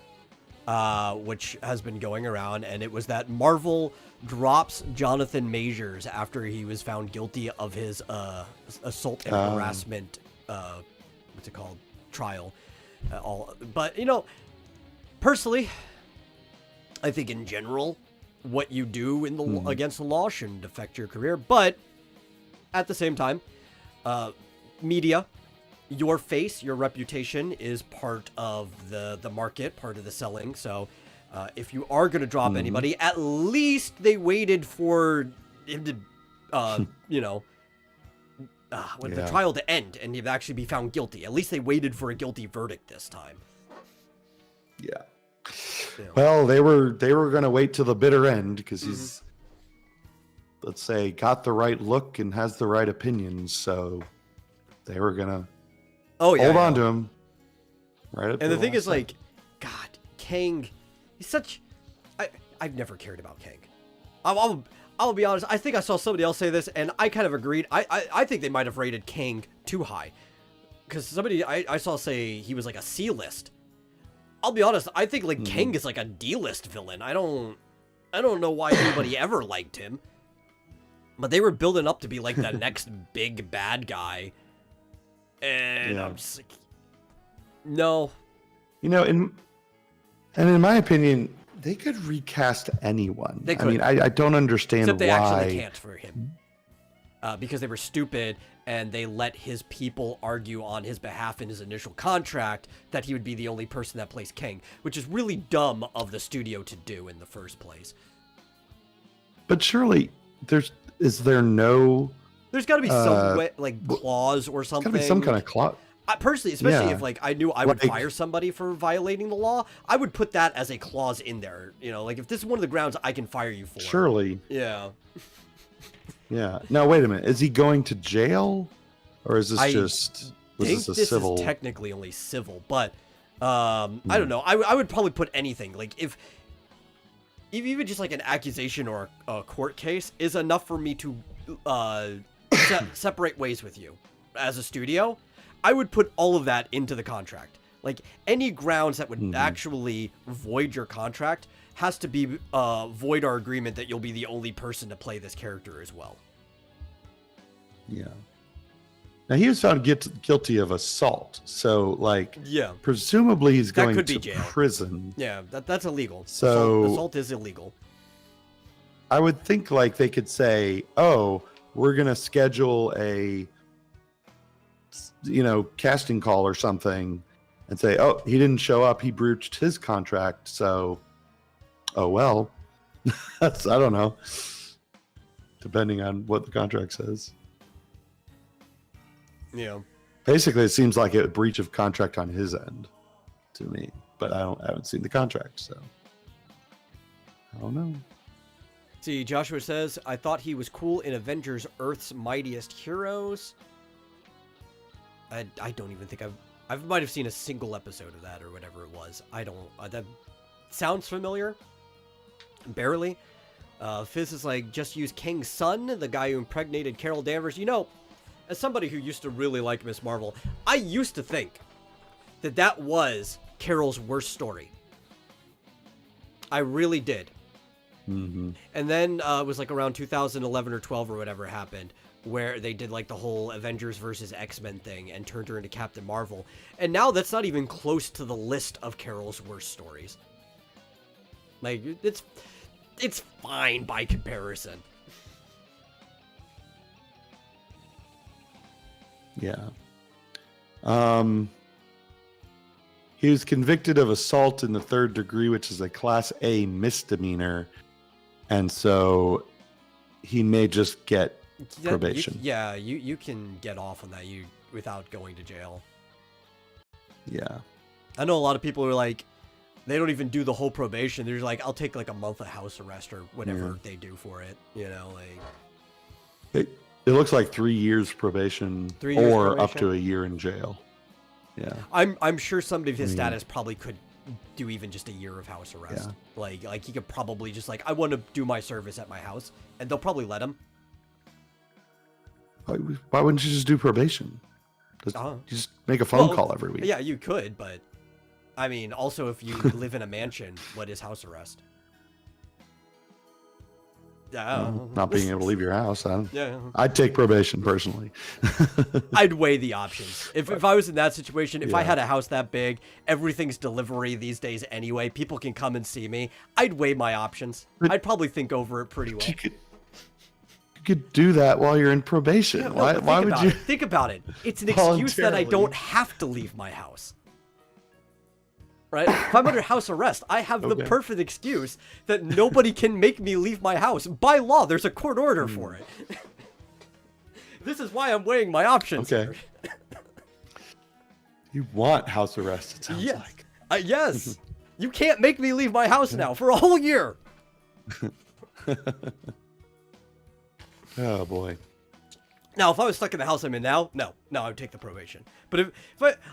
which has been going around, and it was that Marvel drops Jonathan Majors after he was found guilty of his assault and harassment, what's it called, trial. But personally, I think in general, what you do in the against the law shouldn't affect your career. But at the same time, media, your face, your reputation is part of the market, part of the selling. So if you are going to drop anybody, at least they waited for him to, the trial to end and he'd actually be found guilty. At least they waited for a guilty verdict this time. Yeah. Well, they were going to wait till the bitter end because he's, let's say, got the right look and has the right opinions. So they were going to hold on to him. Right. And the thing is, God, Kang, he's such. I've never cared about Kang. I'll be honest. I think I saw somebody else say this, and I kind of agreed. I think they might have rated Kang too high, because somebody I saw say he was like a C-list. I'll be honest. I think like Kang is like a D-list villain. I don't know why anybody ever liked him, but they were building up to be like the next big bad guy, and I'm just like, no. You know, in my opinion, they could recast anyone. They could. I mean, I don't understand Except they why. actually can't for him. Because they were stupid, and they let his people argue on his behalf in his initial contract that he would be the only person that plays Kang, which is really dumb of the studio to do in the first place. But surely, is there no... There's got to be some way, like clause or something. Got to be some kind of clause. Personally, especially if like I knew I would Like- fire somebody for violating the law, I would put that as a clause in there. You know, like if this is one of the grounds I can fire you for. Surely. Yeah. Yeah. Now, wait a minute. Is he going to jail? Or is this I was think this a this civil... is technically only civil, but I don't know. I would probably put anything. Like if even just like an accusation or a court case is enough for me to separate ways with you as a studio, I would put all of that into the contract. Like any grounds that would actually void your contract has to be void our agreement that you'll be the only person to play this character as well. Yeah. Now, he was found guilty of assault. So, like, Yeah. presumably he's That going could be to jail. prison. Yeah, that's illegal. So- assault is illegal. I would think, like, they could say, oh, we're going to schedule a, casting call or something and say, oh, he didn't show up. He breached his contract. So, oh, well, I don't know. Depending on what the contract says. Yeah. Basically, it seems like a breach of contract on his end to me, but I haven't seen the contract, so I don't know. See, Joshua says, I thought he was cool in Avengers Earth's Mightiest Heroes. I don't even think I might have seen a single episode of that or whatever it was. I don't, that sounds familiar. Barely. Fizz is like, just use Kang's son, the guy who impregnated Carol Danvers. You know, as somebody who used to really like Miss Marvel, I used to think that was Carol's worst story. I really did. Mm-hmm. And then it was like around 2011 or 12 or whatever happened, where they did like the whole Avengers versus X-Men thing and turned her into Captain Marvel. And now that's not even close to the list of Carol's worst stories. Like, it's fine by comparison. Yeah. He was convicted of assault in the 3rd degree, which is a Class A misdemeanor, and so he may just get probation. You can get off on that without going to jail. Yeah. I know a lot of people are like, they don't even do the whole probation. They're like, I'll take like a month of house arrest or whatever they do for it. You know, like It looks like 3 years probation 3 years or up probation? to a year in jail. Yeah. I'm sure somebody of his status probably could do even just a year of house arrest. Yeah. Like he could probably just like, I want to do my service at my house, and they'll probably let him. Why wouldn't you just do probation? You just make a phone call every week. Yeah, you could, but I mean, also if you live in a mansion, what is house arrest? Not being able to leave your house. Yeah. I'd take probation personally. I'd weigh the options. If I was in that situation, if I Yeah. had a house that big, everything's delivery these days anyway, people can come and see me, I'd weigh my options. I'd probably think over it pretty well. You could do that while you're in probation. Yeah, no, why but why think would about you? it. Think about it. It's an excuse that I Voluntarily. don't have to leave my house. Right? If I'm under house arrest, I have the Okay. perfect excuse that nobody can make me leave my house. By law, there's a court order for it. This is why I'm weighing my options. Okay. You want house arrest, it sounds Yes. like. Yes. You can't make me leave my house now for a whole year. Oh boy. Now, if I was stuck in the house I'm in now, no, I would take the probation. But if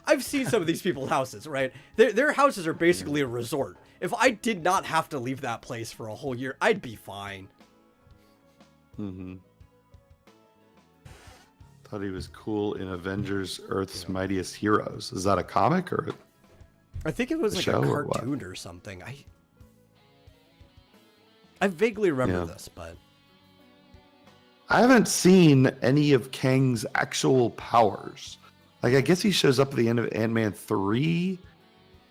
I've seen some of these people's houses, right? Their houses are basically a resort. If I did not have to leave that place for a whole year, I'd be fine. Mm-hmm. Thought he was cool in Avengers: Earth's Mightiest Heroes. Is that a comic or? I think it was like a show or what? cartoon or something. I vaguely remember Yeah. this, but I haven't seen any of Kang's actual powers. Like, I guess he shows up at the end of Ant-Man 3,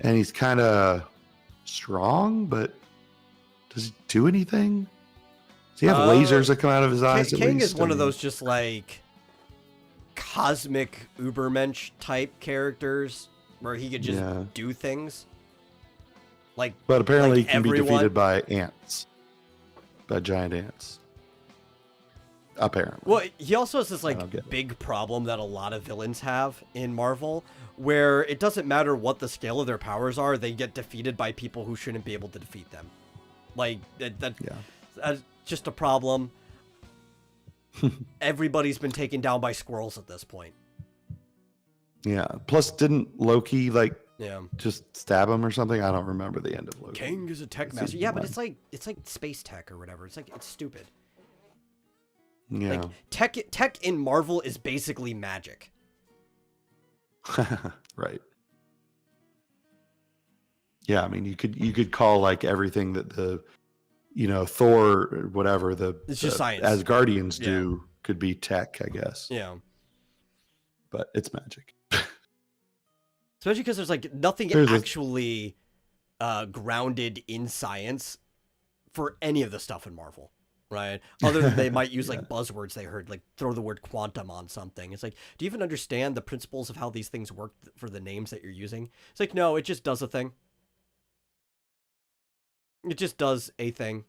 and he's kind of strong, but does he do anything? Does he have lasers that come out of his eyes? Kang at least? is one I of mean, those just like cosmic Ubermensch type characters where he could just Yeah. do things. Like, But apparently, like he can be everyone- defeated by ants, by giant ants. Apparently. well, he also has this don't get like it. big problem that a lot of villains have in Marvel, where it doesn't matter what the scale of their powers are, they get defeated by people who shouldn't be able to defeat them. Like that's just a problem. Everybody's been taken down by squirrels at this point. Yeah. Plus, didn't Loki Yeah. just stab him or something? I don't remember the end of Loki. Kang is a tech It's master. season Yeah, but one. it's like space tech or whatever. It's stupid. Yeah. Like tech in Marvel is basically magic. Right. Yeah, I mean, you could call like everything that the, Thor or whatever It's just science. Asgardians Yeah. do could be tech, I guess. Yeah. But it's magic. Especially because there's like nothing There's a- actually grounded in science for any of the stuff in Marvel, right? Other than they might use like buzzwords they heard, like throw the word quantum on something. It's like, do you even understand the principles of how these things work for the names that you're using? It's like, no, it just does a thing. It just does a thing.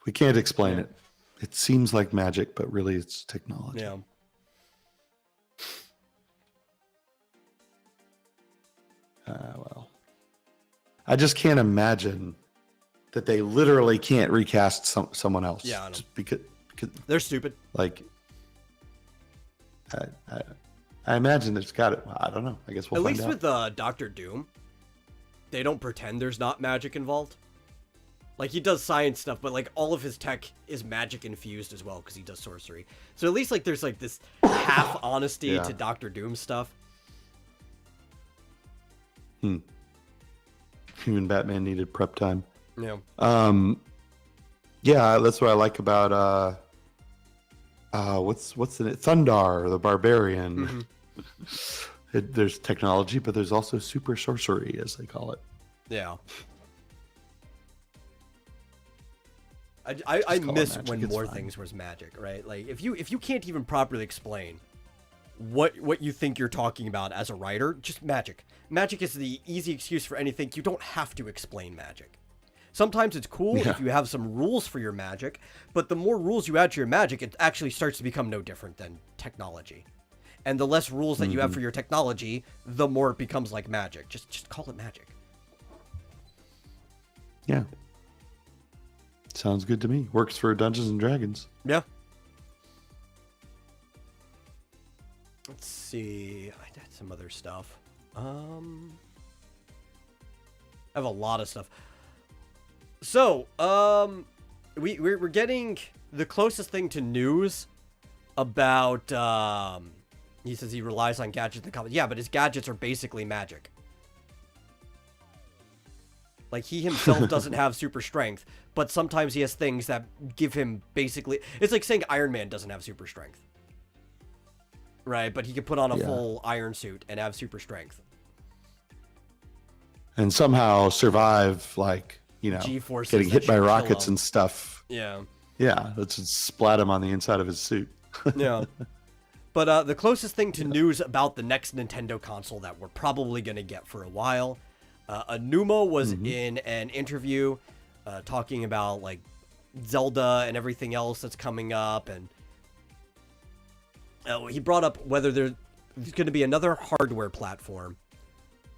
We can't explain Yeah. it. It seems like magic, but really it's technology. Yeah. Well, I just can't imagine that they literally can't recast someone else. Yeah, I know. Just because They're stupid. like, I imagine there's got it. I don't know. I guess we'll At find least out. with Doctor Doom, they don't pretend there's not magic involved. Like, he does science stuff, but like all of his tech is magic infused as well because he does sorcery. So at least like there's like this half honesty Yeah. to Doctor Doom stuff. Even Batman needed prep time. Yeah. Yeah, that's what I like about what's in it? Thundar, the Barbarian. There's technology, but there's also super sorcery, as they call it. Yeah. I Just call it miss magic, when it's more fine. things was magic, right? Like if you can't even properly explain what you think you're talking about as a writer, just magic. Magic is the easy excuse for anything. You don't have to explain magic. Sometimes it's cool Yeah. if you have some rules for your magic, but the more rules you add to your magic, it actually starts to become no different than technology. And the less rules that you have for your technology, the more it becomes like magic. Just call it magic. Yeah. Sounds good to me. Works for Dungeons and Dragons. Yeah. Let's see. I had some other stuff. I have a lot of stuff. So, we're getting the closest thing to news about, he says he relies on gadgets in comics. Yeah, but his gadgets are basically magic. Like, he himself doesn't have super strength, but sometimes he has things that give him basically... It's like saying Iron Man doesn't have super strength. Right? But he can put on a Yeah. full iron suit and have super strength. And somehow survive, like, G-forces getting that hit by should kill rockets him. and stuff. Yeah. Yeah, let's just splat him on the inside of his suit. Yeah. But the closest thing to news about the next Nintendo console that we're probably going to get for a while, Anumo was in an interview talking about like Zelda and everything else that's coming up, and he brought up whether there's going to be another hardware platform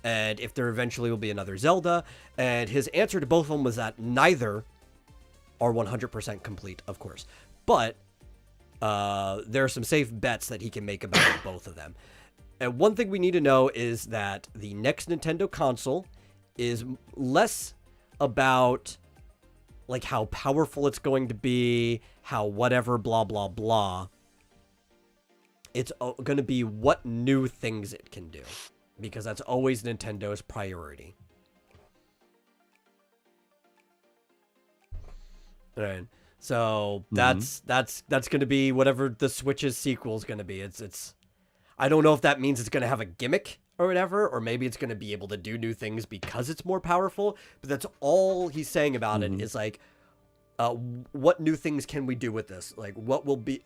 and if there eventually will be another Zelda, and his answer to both of them was that neither are 100% complete, of course, but there are some safe bets that he can make about both of them. And one thing we need to know is that the next Nintendo console is less about like how powerful it's going to be, how whatever, blah, blah, blah. It's going to be what new things it can do, because that's always Nintendo's priority. Right. So that's going to be whatever the Switch's sequel is going to be. It's I don't know if that means it's going to have a gimmick or whatever, or maybe it's going to be able to do new things because it's more powerful. But that's all he's saying about it is like, what new things can we do with this? Like, what will we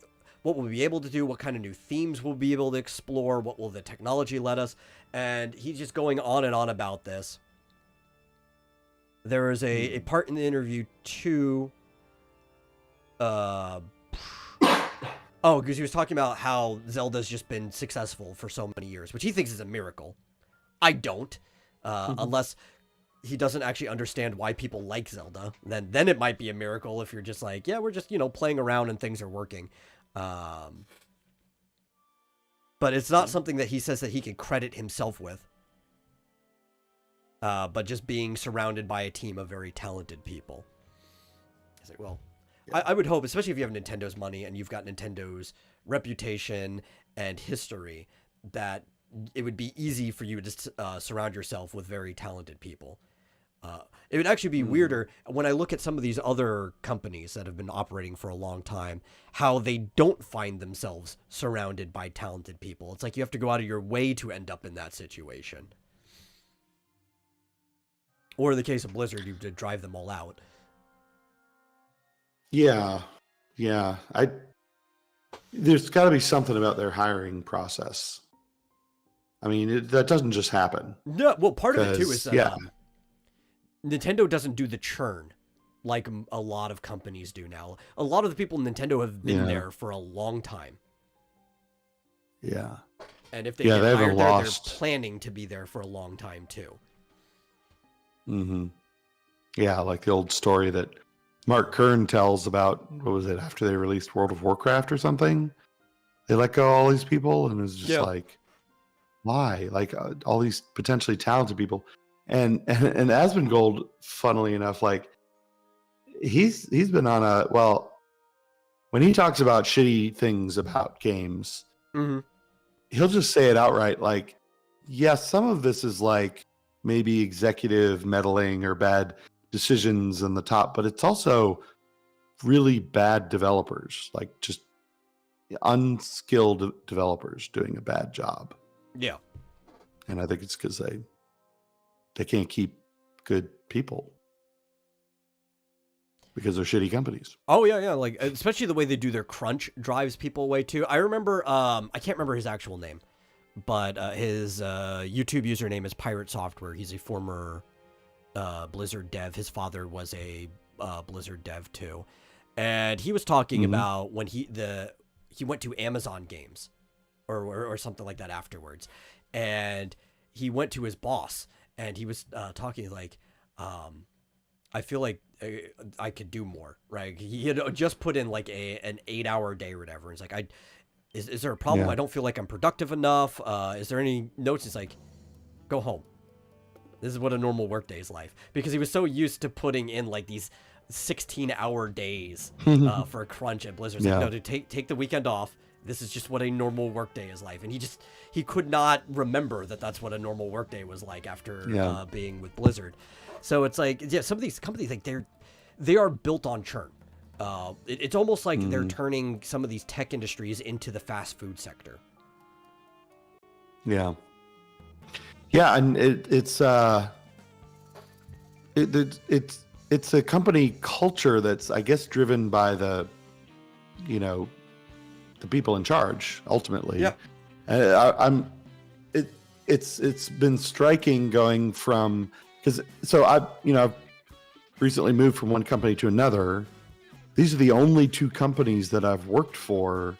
be able to do? What kind of new themes we'll be able to explore? What will the technology let us? And he's just going on and on about this. There is a part in the interview too. Because he was talking about how Zelda's just been successful for so many years, which he thinks is a miracle. I don't, unless he doesn't actually understand why people like Zelda. Then it might be a miracle if you're just like, yeah, we're just, playing around and things are working. But it's not something that he says that he can credit himself with. But just being surrounded by a team of very talented people. He's like, well, I would hope, especially if you have Nintendo's money and you've got Nintendo's reputation and history, that it would be easy for you to surround yourself with very talented people. It would actually be weirder when I look at some of these other companies that have been operating for a long time, how they don't find themselves surrounded by talented people. It's like you have to go out of your way to end up in that situation. Or in the case of Blizzard, you have to drive them all out. Yeah. There's got to be something about their hiring process. I mean, that doesn't just happen. No, well, part of it too is that Nintendo doesn't do the churn like a lot of companies do now. A lot of the people in Nintendo have been there for a long time. Yeah. And if they get hired there, they're planning to be there for a long time too. Mm-hmm. Yeah, like the old story that Mark Kern tells about, what was it, after they released World of Warcraft or something? They let go all these people, and it was just like, why? Like all these potentially talented people. And Asmongold, funnily enough, like he's been on when he talks about shitty things about games, he'll just say it outright. Like, yes, some of this is like maybe executive meddling or bad decisions on the top, but it's also really bad developers, like just unskilled developers doing a bad job. Yeah. And I think it's because they can't keep good people because they're shitty companies. Oh yeah. Like, especially the way they do their crunch drives people away too. I remember, I can't remember his actual name, but his YouTube username is Pirate Software. He's a former Blizzard dev. His father was a Blizzard dev too, and he was talking about when he went to Amazon Games or something like that afterwards, and he went to his boss and he was talking like, I feel like I could do more, right? He had just put in like an 8-hour day or whatever. He's like, is there a problem? Yeah. I don't feel like I'm productive enough. Is there any notes? He's like, go home. This is what a normal workday is like. Because he was so used to putting in like these 16-hour days for a crunch at Blizzard. Like, no, to take the weekend off. This is just what a normal workday is like. And he could not remember that that's what a normal workday was like after being with Blizzard. So it's like, some of these companies, like they are built on churn. It's almost like they're turning some of these tech industries into the fast food sector. Yeah. Yeah, and it's a company culture that's, I guess, driven by the people in charge ultimately. Yeah, it's been striking going from I've recently moved from one company to another. These are the only two companies that I've worked for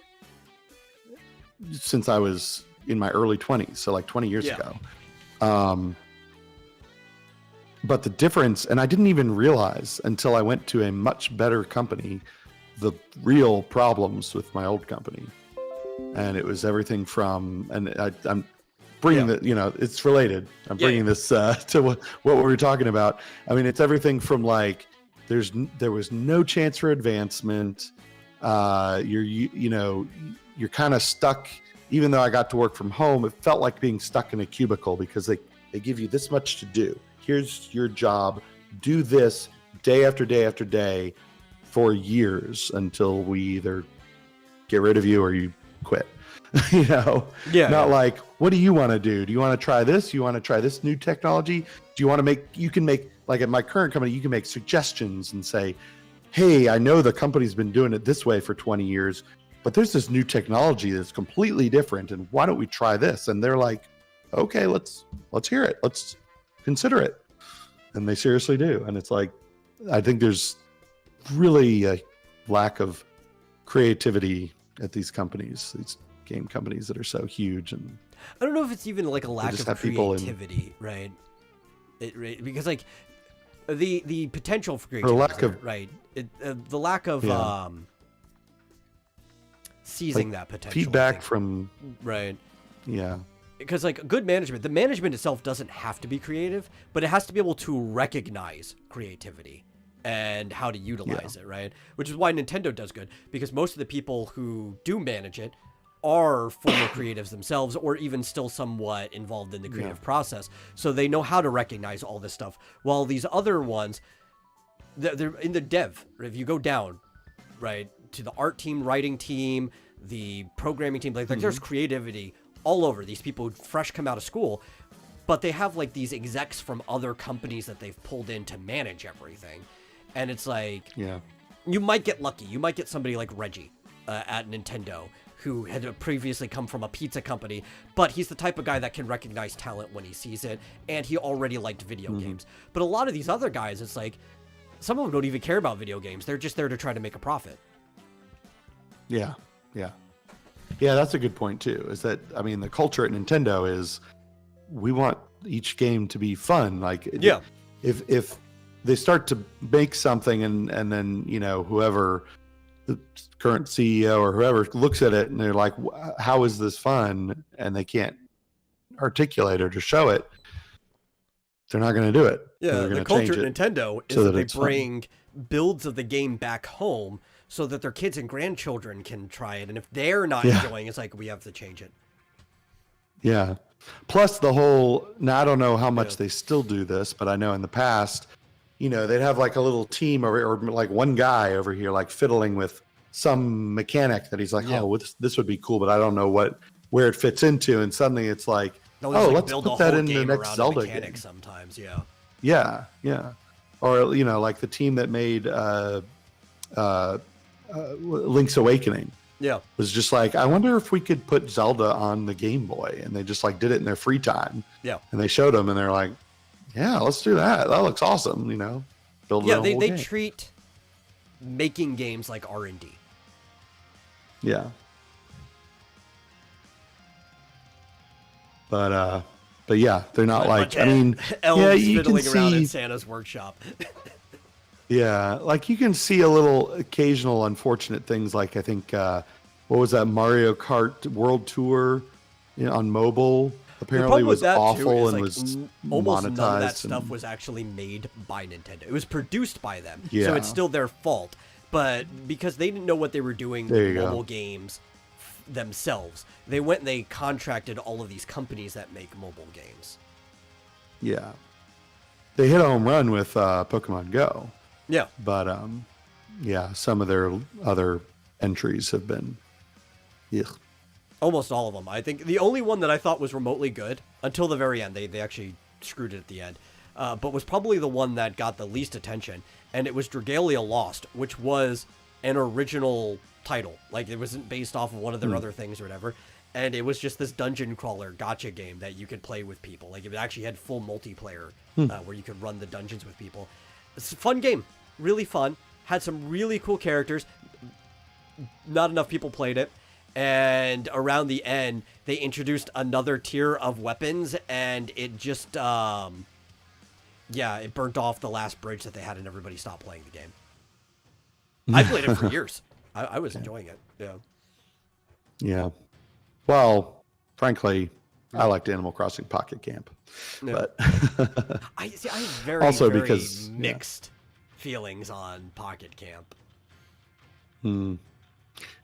since I was in my early 20s, so like 20 years ago. But the difference, and I didn't even realize until I went to a much better company, the real problems with my old company. And it was everything from, and I'm bringing it's related. I'm bringing this to what we were talking about. I mean, it's everything from like there was no chance for advancement. You're kind of stuck. Even though I got to work from home, it felt like being stuck in a cubicle because they give you this much to do. Here's your job. Do this day after day after day for years until we either get rid of you or you quit. Not like, what do you want to do? Do you want to try this? You want to try this new technology? Do you want to you can make, like at my current company, you can make suggestions and say, hey, I know the company's been doing it this way for 20 years, but there's this new technology that's completely different. And why don't we try this? And they're like, okay, let's hear it. Let's consider it. And they seriously do. And it's like, I think there's really a lack of creativity at these companies, these game companies that are so huge. And I don't know if it's even like a lack of creativity, right? Because like the potential for creativity, the lack of seizing that potential. Feedback from because like good management, the management itself doesn't have to be creative, but it has to be able to recognize creativity and how to utilize it, right? Which is why Nintendo does good, because most of the people who do manage it are former creatives themselves, or even still somewhat involved in the creative process. So they know how to recognize all this stuff. While these other ones, they're in the dev. If you go down, right, to the art team, writing team, the programming team, like there's creativity all over. These people who fresh come out of school, but they have like these execs from other companies that they've pulled in to manage everything. And it's like, you might get lucky. You might get somebody like Reggie at Nintendo, who had previously come from a pizza company, but he's the type of guy that can recognize talent when he sees it, and he already liked video games. But a lot of these other guys, it's like, some of them don't even care about video games. They're just there to try to make a profit. Yeah, that's a good point too, is that, I mean, the culture at Nintendo is, we want each game to be fun. Like, if they start to make something and then, whoever, the current CEO or whoever looks at it and they're like, how is this fun? And they can't articulate or to show it, they're not going to do it. Yeah, the culture at Nintendo is that they bring builds of the game back home so that their kids and grandchildren can try it. And if they're not enjoying it, it's like, we have to change it. Yeah. Plus the whole, now I don't know how much they still do this, but I know in the past, they'd have like a little team or like one guy over here, like fiddling with some mechanic that he's like, oh, this would be cool, but I don't know where it fits into. And suddenly it's like, let's put that in the next Zelda game. Sometimes, yeah. Or, like the team that made Link's Awakening. Was just like, I wonder if we could put Zelda on the Game Boy, and they just like did it in their free time. And they showed them, and they're like, yeah, let's do that. That looks awesome. Build they treat making games like R&D. Yeah. But yeah, they're not like, I mean, elves fiddling around in Santa's workshop. Yeah, like you can see a little occasional unfortunate things, like I think what was that Mario Kart World Tour on mobile apparently was awful and was almost monetized. None of that stuff was actually made by Nintendo. It was produced by them, so it's still their fault. But because they didn't know what they were doing with mobile games themselves, they went and they contracted all of these companies that make mobile games. Yeah, they hit a home run with Pokemon Go. Yeah. But some of their other entries have been almost all of them. I think the only one that I thought was remotely good until the very end, they actually screwed it at the end, but was probably the one that got the least attention, and it was Dragalia Lost, which was an original title. Like, it wasn't based off of one of their other things or whatever, and it was just this dungeon crawler gacha game that you could play with people. Like, it actually had full multiplayer where you could run the dungeons with people. It's a fun game. Really fun. Had some really cool characters. Not enough people played it. And around the end, they introduced another tier of weapons, and it just, it burnt off the last bridge that they had, and everybody stopped playing the game. I played it for years. I was enjoying it. Yeah. Yeah. Well, frankly, I liked Animal Crossing Pocket Camp. Yeah. But I have very, very because mixed feelings on Pocket Camp.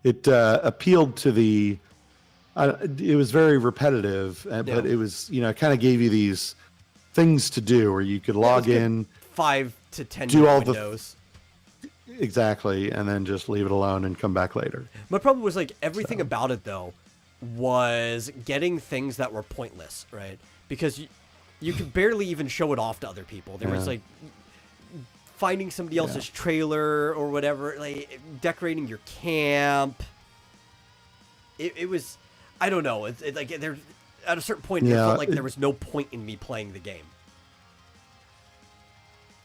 It appealed to the. It was very repetitive, but it was it kind of gave you these things to do where you could log in, 5 to 10 do all windows. Exactly, and then just leave it alone and come back later. My problem was like everything about it though was getting things that were pointless, right? Because you could barely even show it off to other people. There was like finding somebody else's trailer or whatever, like decorating your camp. It was, I don't know. It's like there at a certain point, it felt like there was no point in me playing the game.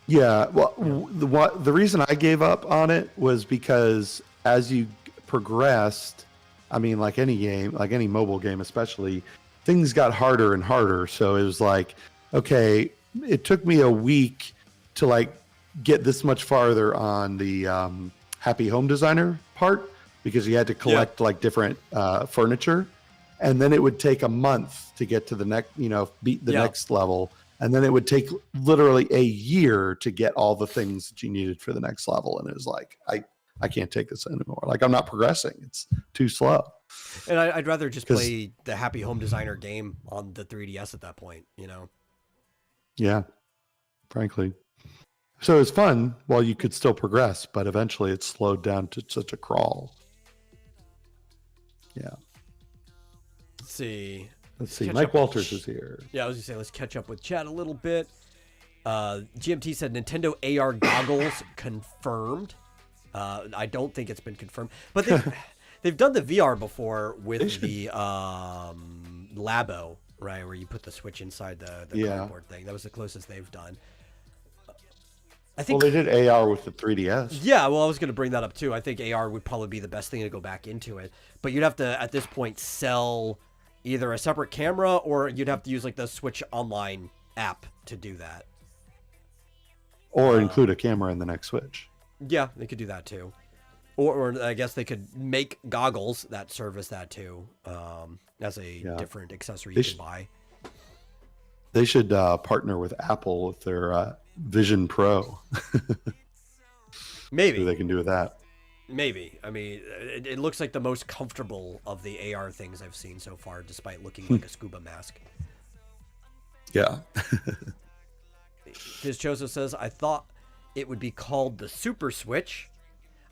Yeah, well, the reason I gave up on it was because as you progressed, I mean, like any game, like any mobile game especially, things got harder and harder. So it was like, okay, it took me a week to like get this much farther on the Happy Home Designer part because you had to collect like different furniture, and then it would take a month to get to the next, beat the next level. And then it would take literally a year to get all the things that you needed for the next level. And it was like, I can't take this anymore. Like, I'm not progressing. It's too slow. And I'd rather just play the Happy Home Designer game on the 3DS at that point, Yeah, frankly. So it was fun while you could still progress, but eventually it slowed down to such a crawl. Yeah. Let's see. Mike Walters is here. Yeah, I was going to say, let's catch up with chat a little bit. GMT said Nintendo AR goggles confirmed. I don't think it's been confirmed. But they've done the VR before with the Labo, right, where you put the Switch inside the cardboard thing. That was the closest they've done. I think, well, they did AR with the 3DS. Yeah, well, I was going to bring that up, too. I think AR would probably be the best thing to go back into it. But you'd have to, at this point, sell either a separate camera or you'd have to use like the Switch Online app to do that. Or include a camera in the next Switch. Yeah, they could do that too. Or I guess they could make goggles that service that too, as a different accessory you could buy. They should partner with Apple with their Vision Pro. Maybe. See what they can do with that. Maybe. I mean, it looks like the most comfortable of the AR things I've seen so far, despite looking like a scuba mask. Yeah. His Joseph says, I thought it would be called the Super Switch.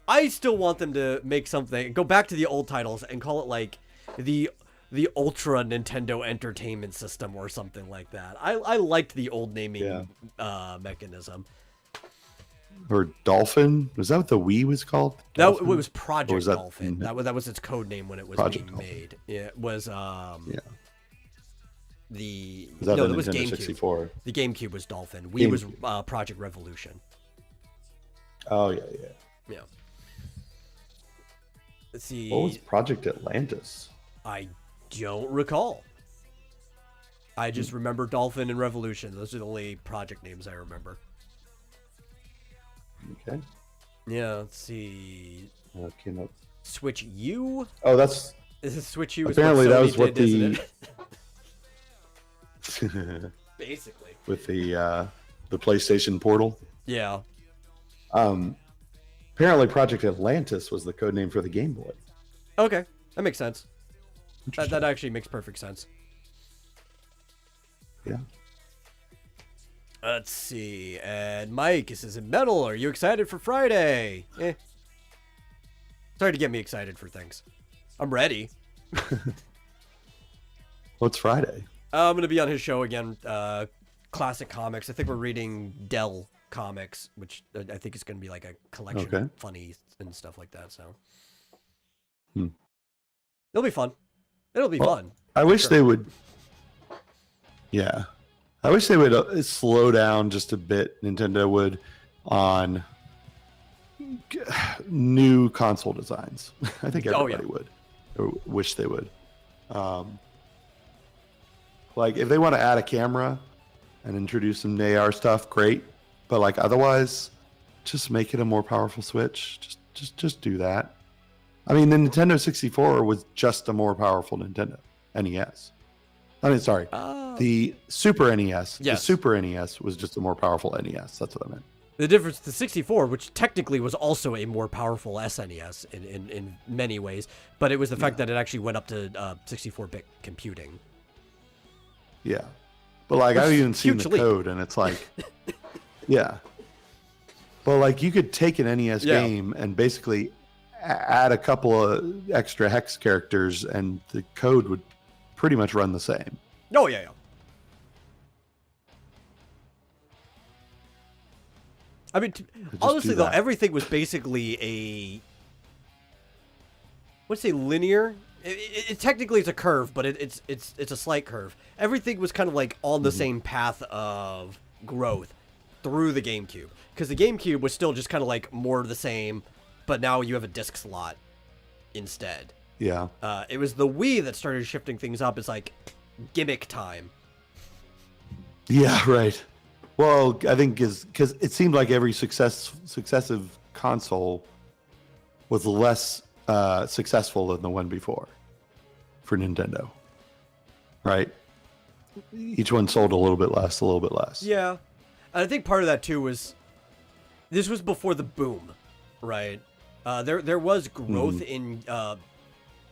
I still want them to make something, go back to the old titles and call it like the Ultra Nintendo Entertainment System or something like that. I liked the old naming mechanism. Or Dolphin? Was that what the Wii was called? That it was Project Dolphin. That was its code name when it was being made. Yeah, it was the was that no, the it was Nintendo GameCube. 64? The GameCube was Dolphin. Wii was Project Revolution. Oh yeah. Let's see. What was Project Atlantis? I don't recall. I just remember Dolphin and Revolution. Those are the only project names I remember. Okay. Yeah, let's see. Came up. Switch U? Oh, that's... Switch U is apparently what Sony that was what did, the... isn't it? Basically. With the PlayStation Portal. Yeah. Apparently Project Atlantis was the code name for the Game Boy. Okay, that makes sense. That actually makes perfect sense. Yeah. Let's see. And Mike, this is Metal. Are you excited for Friday? Sorry to get me excited for things. I'm ready. What's Friday? I'm going to be on his show again. Classic Comics. I think we're reading Dell Comics, which I think is going to be like a collection of funny and stuff like that. So it'll be fun. It'll be fun. I wish they would. Yeah. I wish they would slow down just a bit, Nintendo would, on new console designs. I think everybody would. Or wish they would. Like, if they want to add a camera and introduce some AR stuff, great. But, like, otherwise, just make it a more powerful Switch. Just do that. I mean, the Nintendo 64 was just a more powerful Nintendo NES. I mean, sorry. The Super NES. Yes. The Super NES was just a more powerful NES. That's what I meant. The difference, the 64, which technically was also a more powerful SNES in many ways, but it was the fact that it actually went up to 64-bit computing. Yeah. But like, I've even seen the Huge leap. code, and it's like, yeah. But like, you could take an NES game and basically add a couple of extra hex characters, and the code would pretty much run the same. Oh, yeah, yeah. I mean, honestly, though, everything was basically a... Let's say linear. It technically it's a curve, but it's a slight curve. Everything was kind of like on the same path of growth through the GameCube, because the GameCube was still just kind of like more of the same, but now you have a disc slot instead. Yeah. It was the Wii that started shifting things up. It's like gimmick time. Yeah, right. Well, I think because it seemed like every successive console was less successful than the one before for Nintendo, right? Each one sold a little bit less, a little bit less. Yeah, and I think part of that too was this was before the boom, right? There was growth in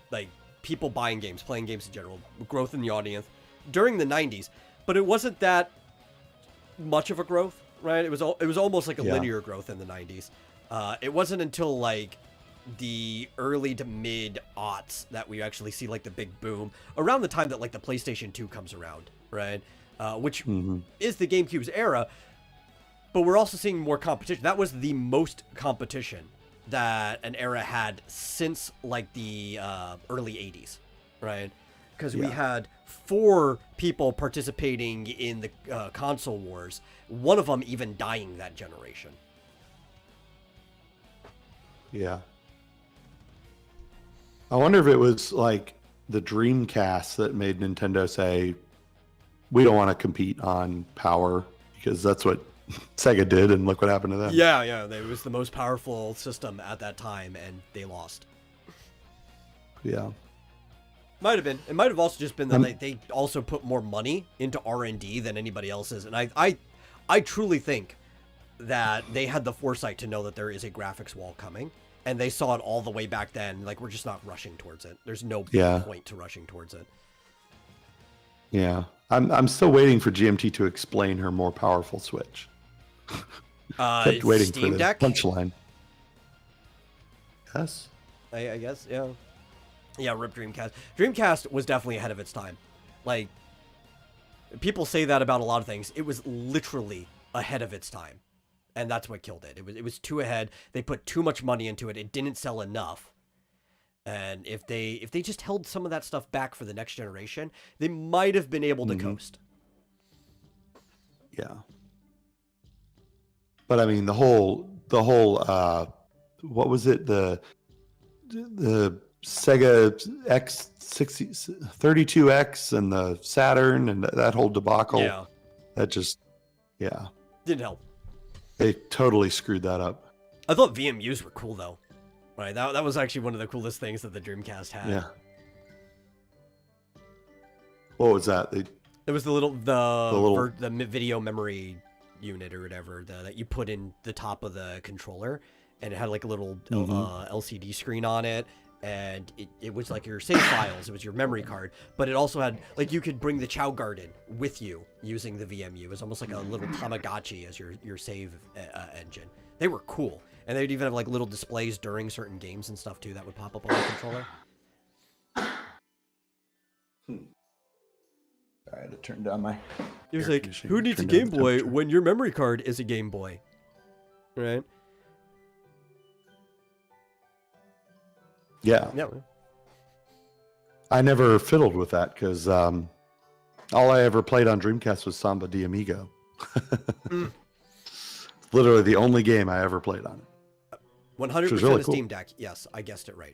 like people buying games, playing games in general, growth in the audience during the 90s, but it wasn't that much of a growth, right? It was almost like a linear growth in the 90s. It wasn't until like the early to mid aughts that we actually see like the big boom around the time that like the PlayStation 2 comes around, right? Which is the GameCube's era, but we're also seeing more competition. That was the most competition that an era had since like the early 80s, right? Because we had 4 people participating in the console wars, one of them even dying that generation. Yeah. I wonder if it was like the Dreamcast that made Nintendo say, we don't want to compete on power, because that's what Sega did, and look what happened to them. Yeah, it was the most powerful system at that time, and they lost. Yeah. Might have been. It might have also just been that they also put more money into R&D than anybody else's, and I truly think that they had the foresight to know that there is a graphics wall coming, and they saw it all the way back then. Like, we're just not rushing towards it. There's no point to rushing towards it. Yeah. I'm still waiting for GMT to explain her more powerful Switch. Kept waiting Steam for Deck? the punchline. Yes. I guess, yeah. Yeah, RIP Dreamcast. Dreamcast was definitely ahead of its time. Like, people say that about a lot of things. It was literally ahead of its time. And that's what killed it. It was too ahead. They put too much money into it. It didn't sell enough. And if they just held some of that stuff back for the next generation, they might have been able to coast. Yeah. But I mean, the whole what was it? The Sega X32X and the Saturn and that whole debacle. Yeah. That just, Didn't help. They totally screwed that up. I thought VMUs were cool, though. Right, that was actually one of the coolest things that the Dreamcast had. Yeah. What was that? It was the video memory unit or whatever that you put in the top of the controller, and it had like a little LCD screen on it, and it was like your save files. It was your memory card, but it also had like you could bring the Chow Garden with you using the VMU. It was almost like a little Tamagotchi as your save engine. They were cool. And they'd even have like little displays during certain games and stuff too that would pop up on the controller. I had to turn down my. It was like, who needs a Game Boy when your memory card is a Game Boy? Right? Yeah. Yeah. I never fiddled with that because all I ever played on Dreamcast was Samba de Amigo. Literally the only game I ever played on it. 100% really a cool. Steam Deck. Yes, I guessed it right.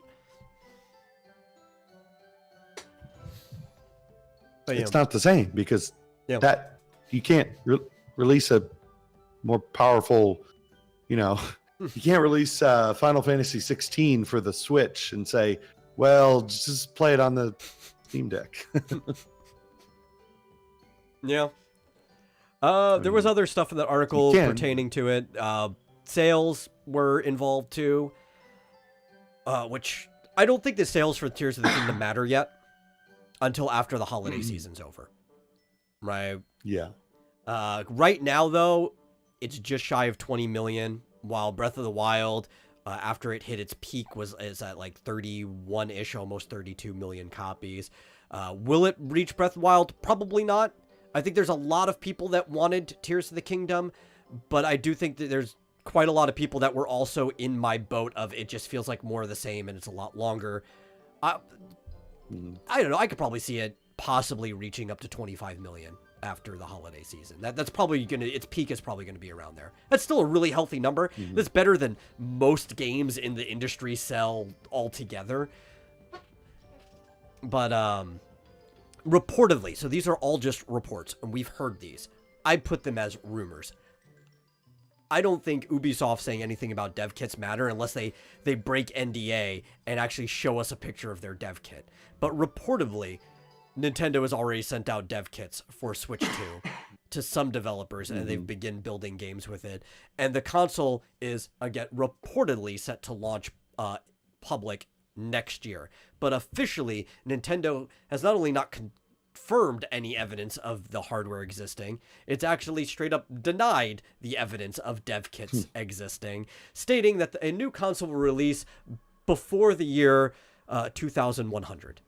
But, It's not the same because that you can't release a more powerful, you can't release Final Fantasy 16 for the Switch and say, well, just play it on the Steam Deck. Yeah. There was other stuff in that article can. pertaining to it. Sales were involved too, which I don't think the sales for Tears of the Kingdom matter yet until after the holiday season's over. Right? Yeah. Right now, though, it's just shy of 20 million, while Breath of the Wild, after it hit its peak, is at like 31-ish, almost 32 million copies. Will it reach Breath of the Wild? Probably not. I think there's a lot of people that wanted Tears of the Kingdom, but I do think that there's quite a lot of people that were also in my boat of it just feels like more of the same and it's a lot longer. I don't know. I could probably see it possibly reaching up to 25 million after the holiday season. That's probably its peak is probably gonna be around there. That's still a really healthy number. That's better than most games in the industry sell altogether. But reportedly, so these are all just reports, and we've heard these. I put them as rumors. I don't think Ubisoft saying anything about dev kits matter unless they break NDA and actually show us a picture of their dev kit. But reportedly, Nintendo has already sent out dev kits for Switch 2 to some developers, and they've begun building games with it. And the console is, again, reportedly set to launch public next year. But officially, Nintendo has not only not confirmed any evidence of the hardware existing, it's actually straight up denied the evidence of dev kits existing, stating that a new console will release before the year 2100.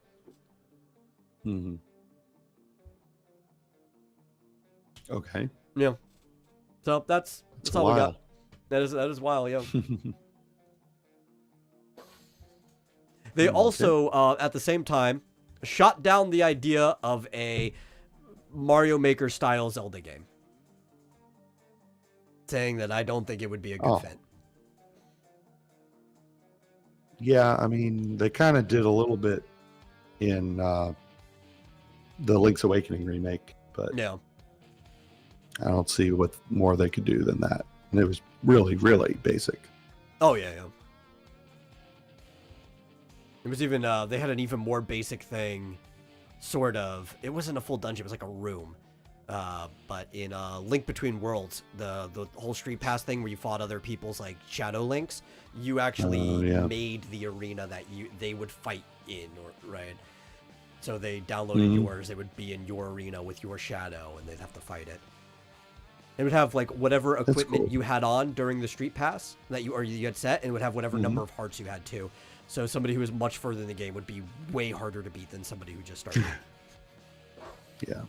Okay. Yeah. So that's all we got. wild. That is wild, yeah. They also, at the same time, shot down the idea of a Mario Maker style Zelda game, saying that I don't think it would be a good fit. Yeah, I mean, they kind of did a little bit in the Link's Awakening remake, but Yeah. I don't see what more they could do than that. And it was really, really basic. Oh, yeah, yeah. It was even, they had an even more basic thing, sort of. It wasn't a full dungeon, it was like a room. But in Link Between Worlds, the whole Street Pass thing where you fought other people's, like, Shadow Links, you actually made the arena that they would fight in, right? So they downloaded yours, it would be in your arena with your shadow, and they'd have to fight it. It would have like whatever equipment you had on during the Street Pass that you had set, and it would have whatever number of hearts you had too. So somebody who was much further in the game would be way harder to beat than somebody who just started. Yeah.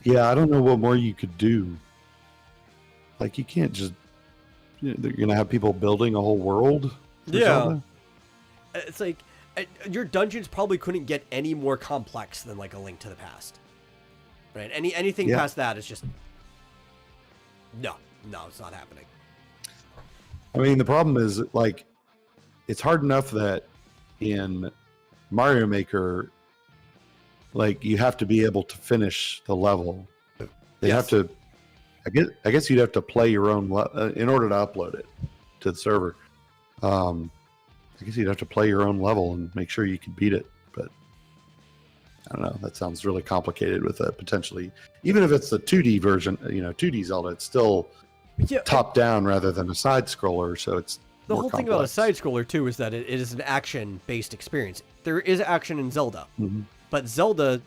Yeah, I don't know what more you could do. Like, you can't just... You're going to have people building a whole world? Yeah. Zelda? It's like, your dungeons probably couldn't get any more complex than like A Link to the Past. Right? Anything past that is just... No, it's not happening. I mean, the problem is, like, it's hard enough that in Mario Maker, like, you have to be able to finish the level. They have to... I guess you'd have to play your own... in order to upload it to the server. I guess you'd have to play your own level and make sure you can beat it. But I don't know. That sounds really complicated with a potentially... Even if it's the 2D version, 2D Zelda, it's still top-down rather than a side-scroller, so it's The more whole thing complex. about a side-scroller, too, is that it is an action-based experience. There is action in Zelda, but Zelda,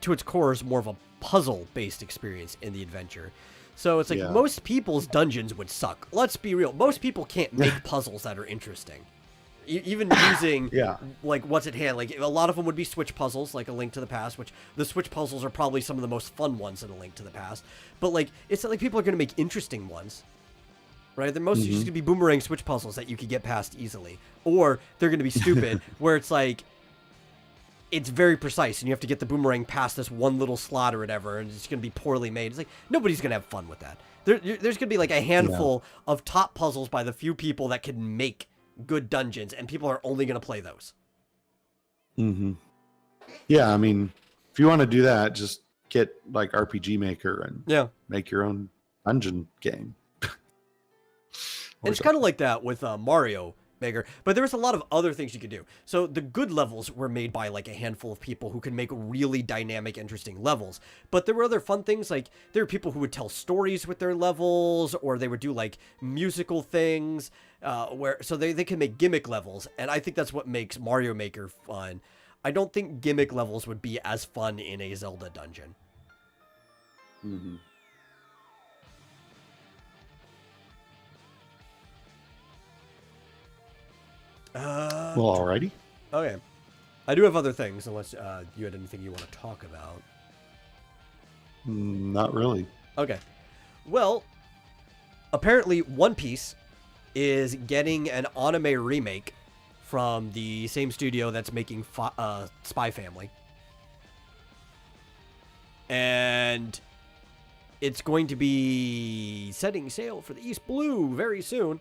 to its core, is more of a puzzle-based experience in the adventure. So it's like most people's dungeons would suck. Let's be real. Most people can't make puzzles that are interesting. Even using like what's at hand, like a lot of them would be Switch puzzles, like A Link to the Past, which the Switch puzzles are probably some of the most fun ones in A Link to the Past. But like, it's not like people are going to make interesting ones, right? They're mostly just going to be boomerang Switch puzzles that you could get past easily, or they're going to be stupid, where it's like it's very precise, and you have to get the boomerang past this one little slot or whatever, and it's going to be poorly made. It's like nobody's going to have fun with that. There's going to be like a handful of top puzzles by the few people that can make good dungeons, and people are only going to play those. Yeah, I mean, if you want to do that, just get like RPG Maker and make your own dungeon game. And it's kind of like that with Mario. bigger. But there was a lot of other things you could do. So the good levels were made by like a handful of people who could make really dynamic, interesting levels. But there were other fun things, like there were people who would tell stories with their levels, or they would do like musical things, where so they can make gimmick levels. And I think that's what makes Mario Maker fun. I don't think gimmick levels would be as fun in a Zelda dungeon. Mm-hmm. Well, alrighty. Okay. I do have other things, unless you had anything you want to talk about. Not really. Okay. Well, apparently One Piece is getting an anime remake from the same studio that's making Spy Family. And it's going to be setting sail for the East Blue very soon.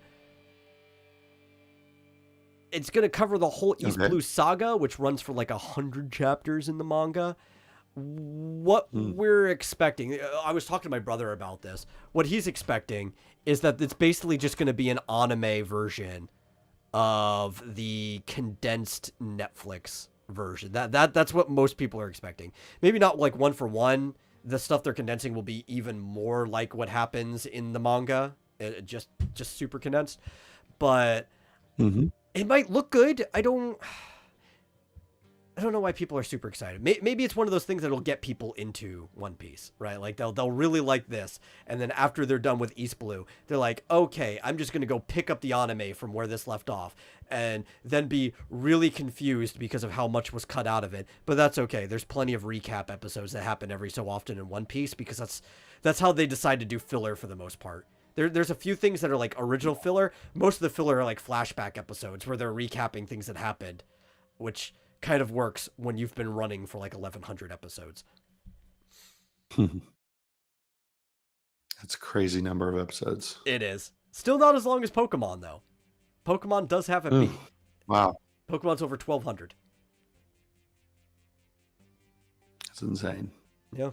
It's going to cover the whole East Blue saga, which runs for like 100 chapters in the manga. What we're expecting, I was talking to my brother about this. What he's expecting is that it's basically just going to be an anime version of the condensed Netflix version. That's what most people are expecting. Maybe not like one for one. The stuff they're condensing will be even more like what happens in the manga, just super condensed. But it might look good. I don't know why people are super excited. Maybe it's one of those things that'll get people into One Piece, right? Like they'll really like this, and then after they're done with East Blue, they're like, okay, I'm just gonna go pick up the anime from where this left off, and then be really confused because of how much was cut out of it. But that's okay. There's plenty of recap episodes that happen every so often in One Piece, because that's how they decide to do filler for the most part. There's a few things that are like original filler. Most of the filler are like flashback episodes where they're recapping things that happened, which kind of works when you've been running for like 1,100 episodes. That's a crazy number of episodes. It is. Still not as long as Pokemon, though. Pokemon does have it beat. Wow. Pokemon's over 1,200. That's insane. Yeah.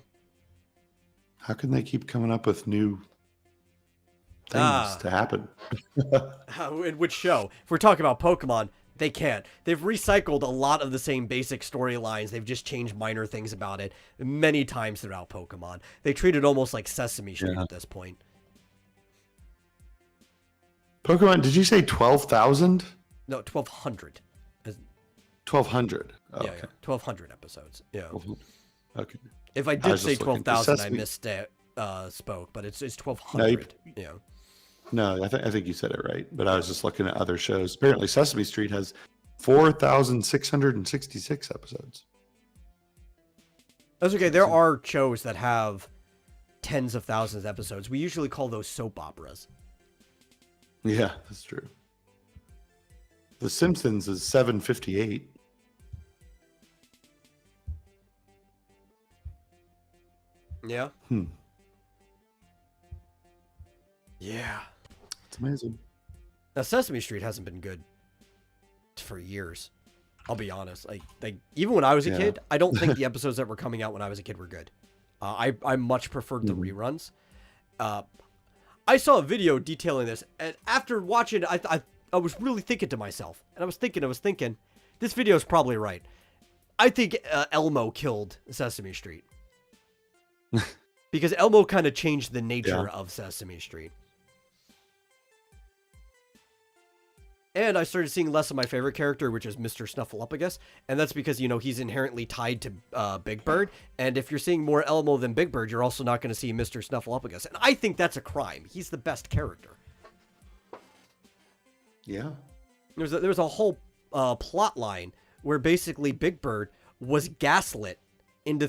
How can they keep coming up with new things to happen? In which show? If we're talking about Pokemon, they can't. They've recycled a lot of the same basic storylines. They've just changed minor things about it many times throughout Pokemon. They treat it almost like Sesame Street at this point. Pokemon, did you say 12,000? No, 1,200. 1,200. Oh, yeah, 1,200 episodes. Yeah. Okay. If I did say 12,000, I spoke, but it's 1,200. Yeah. No, I think you said it right, but I was just looking at other shows. Apparently, Sesame Street has 4,666 episodes. That's okay. There are shows that have tens of thousands of episodes. We usually call those soap operas. Yeah, that's true. The Simpsons is 758. Yeah. Yeah. It's amazing. Now, Sesame Street hasn't been good for years. I'll be honest. Like even when I was a kid, I don't think the episodes that were coming out when I was a kid were good. I much preferred the reruns. I saw a video detailing this, and after watching it, I was really thinking to myself, and I was thinking, this video is probably right. I think Elmo killed Sesame Street. Because Elmo kind of changed the nature of Sesame Street. And I started seeing less of my favorite character, which is Mr. Snuffleupagus. And that's because, he's inherently tied to Big Bird. And if you're seeing more Elmo than Big Bird, you're also not going to see Mr. Snuffleupagus. And I think that's a crime. He's the best character. Yeah. There was a whole plot line where basically Big Bird was gaslit into